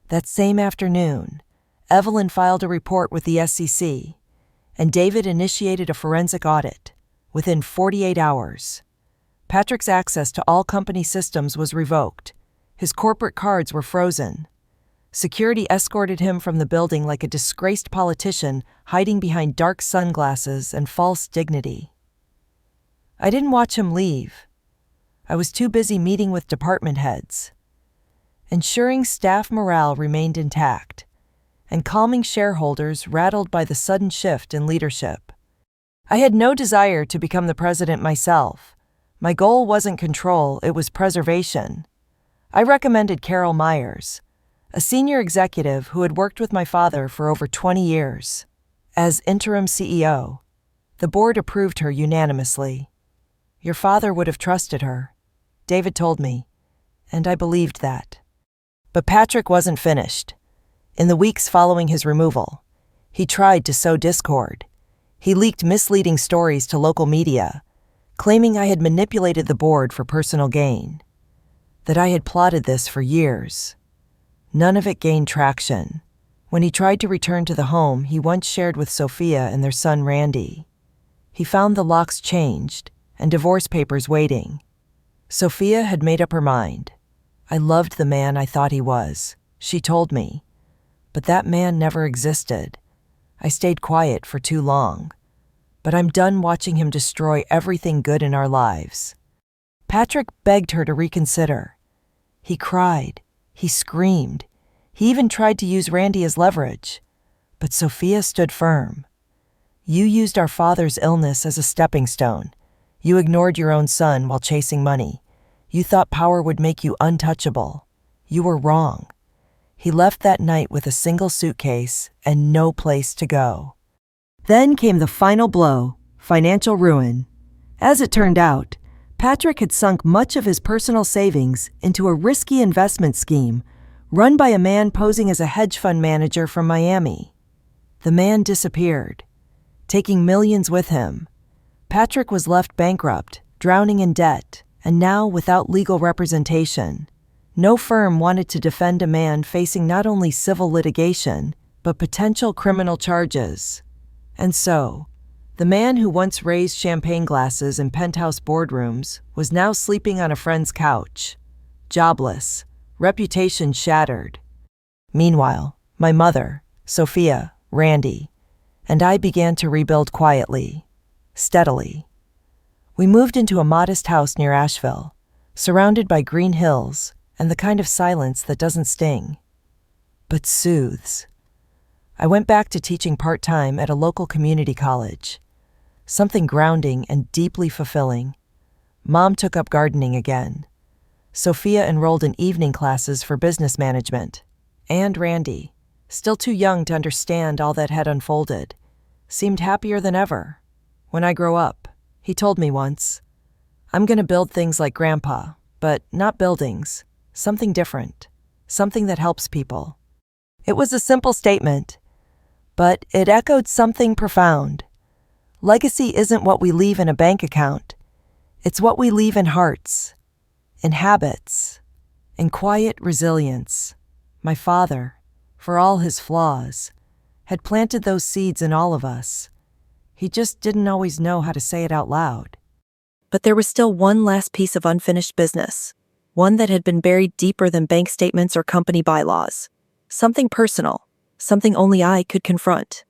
That same afternoon, Evelyn filed a report with the SEC, and David initiated a forensic audit. Within 48 hours, Patrick's access to all company systems was revoked. His corporate cards were frozen. Security escorted him from the building like a disgraced politician hiding behind dark sunglasses and false dignity. I didn't watch him leave. I was too busy meeting with department heads, ensuring staff morale remained intact, and calming shareholders rattled by the sudden shift in leadership. I had no desire to become the president myself. My goal wasn't control, it was preservation. I recommended Carol Myers, a senior executive who had worked with my father for over 20 years, as interim CEO. The board approved her unanimously. "Your father would have trusted her," David told me, and I believed that. But Patrick wasn't finished. In the weeks following his removal, he tried to sow discord. He leaked misleading stories to local media, claiming I had manipulated the board for personal gain, that I had plotted this for years. None of it gained traction. When he tried to return to the home he once shared with Sophia and their son Randy, he found the locks changed and divorce papers waiting. Sophia had made up her mind. "I loved the man I thought he was," she told me. "But that man never existed. I stayed quiet for too long. But I'm done watching him destroy everything good in our lives." Patrick begged her to reconsider. He cried. He screamed. He even tried to use Randy as leverage. But Sophia stood firm. "You used our father's illness as a stepping stone. You ignored your own son while chasing money. You thought power would make you untouchable. You were wrong." He left that night with a single suitcase and no place to go. Then came the final blow, financial ruin. As it turned out, Patrick had sunk much of his personal savings into a risky investment scheme run by a man posing as a hedge fund manager from Miami. The man disappeared, taking millions with him. Patrick was left bankrupt, drowning in debt, and now without legal representation. No firm wanted to defend a man facing not only civil litigation, but potential criminal charges. And so, the man who once raised champagne glasses in penthouse boardrooms was now sleeping on a friend's couch, jobless, reputation shattered. Meanwhile, my mother, Sophia, Randy, and I began to rebuild quietly, steadily. We moved into a modest house near Asheville, surrounded by green hills and the kind of silence that doesn't sting, but soothes. I went back to teaching part-time at a local community college, something grounding and deeply fulfilling. Mom took up gardening again. Sophia enrolled in evening classes for business management. And Randy, still too young to understand all that had unfolded, seemed happier than ever. "When I grow up," he told me once, "I'm going to build things like Grandpa, but not buildings, something different, something that helps people." It was a simple statement, but it echoed something profound. Legacy isn't what we leave in a bank account. It's what we leave in hearts, in habits, in quiet resilience. My father, for all his flaws, had planted those seeds in all of us. He just didn't always know how to say it out loud. But there was still one last piece of unfinished business, one that had been buried deeper than bank statements or company bylaws. Something personal, something only I could confront.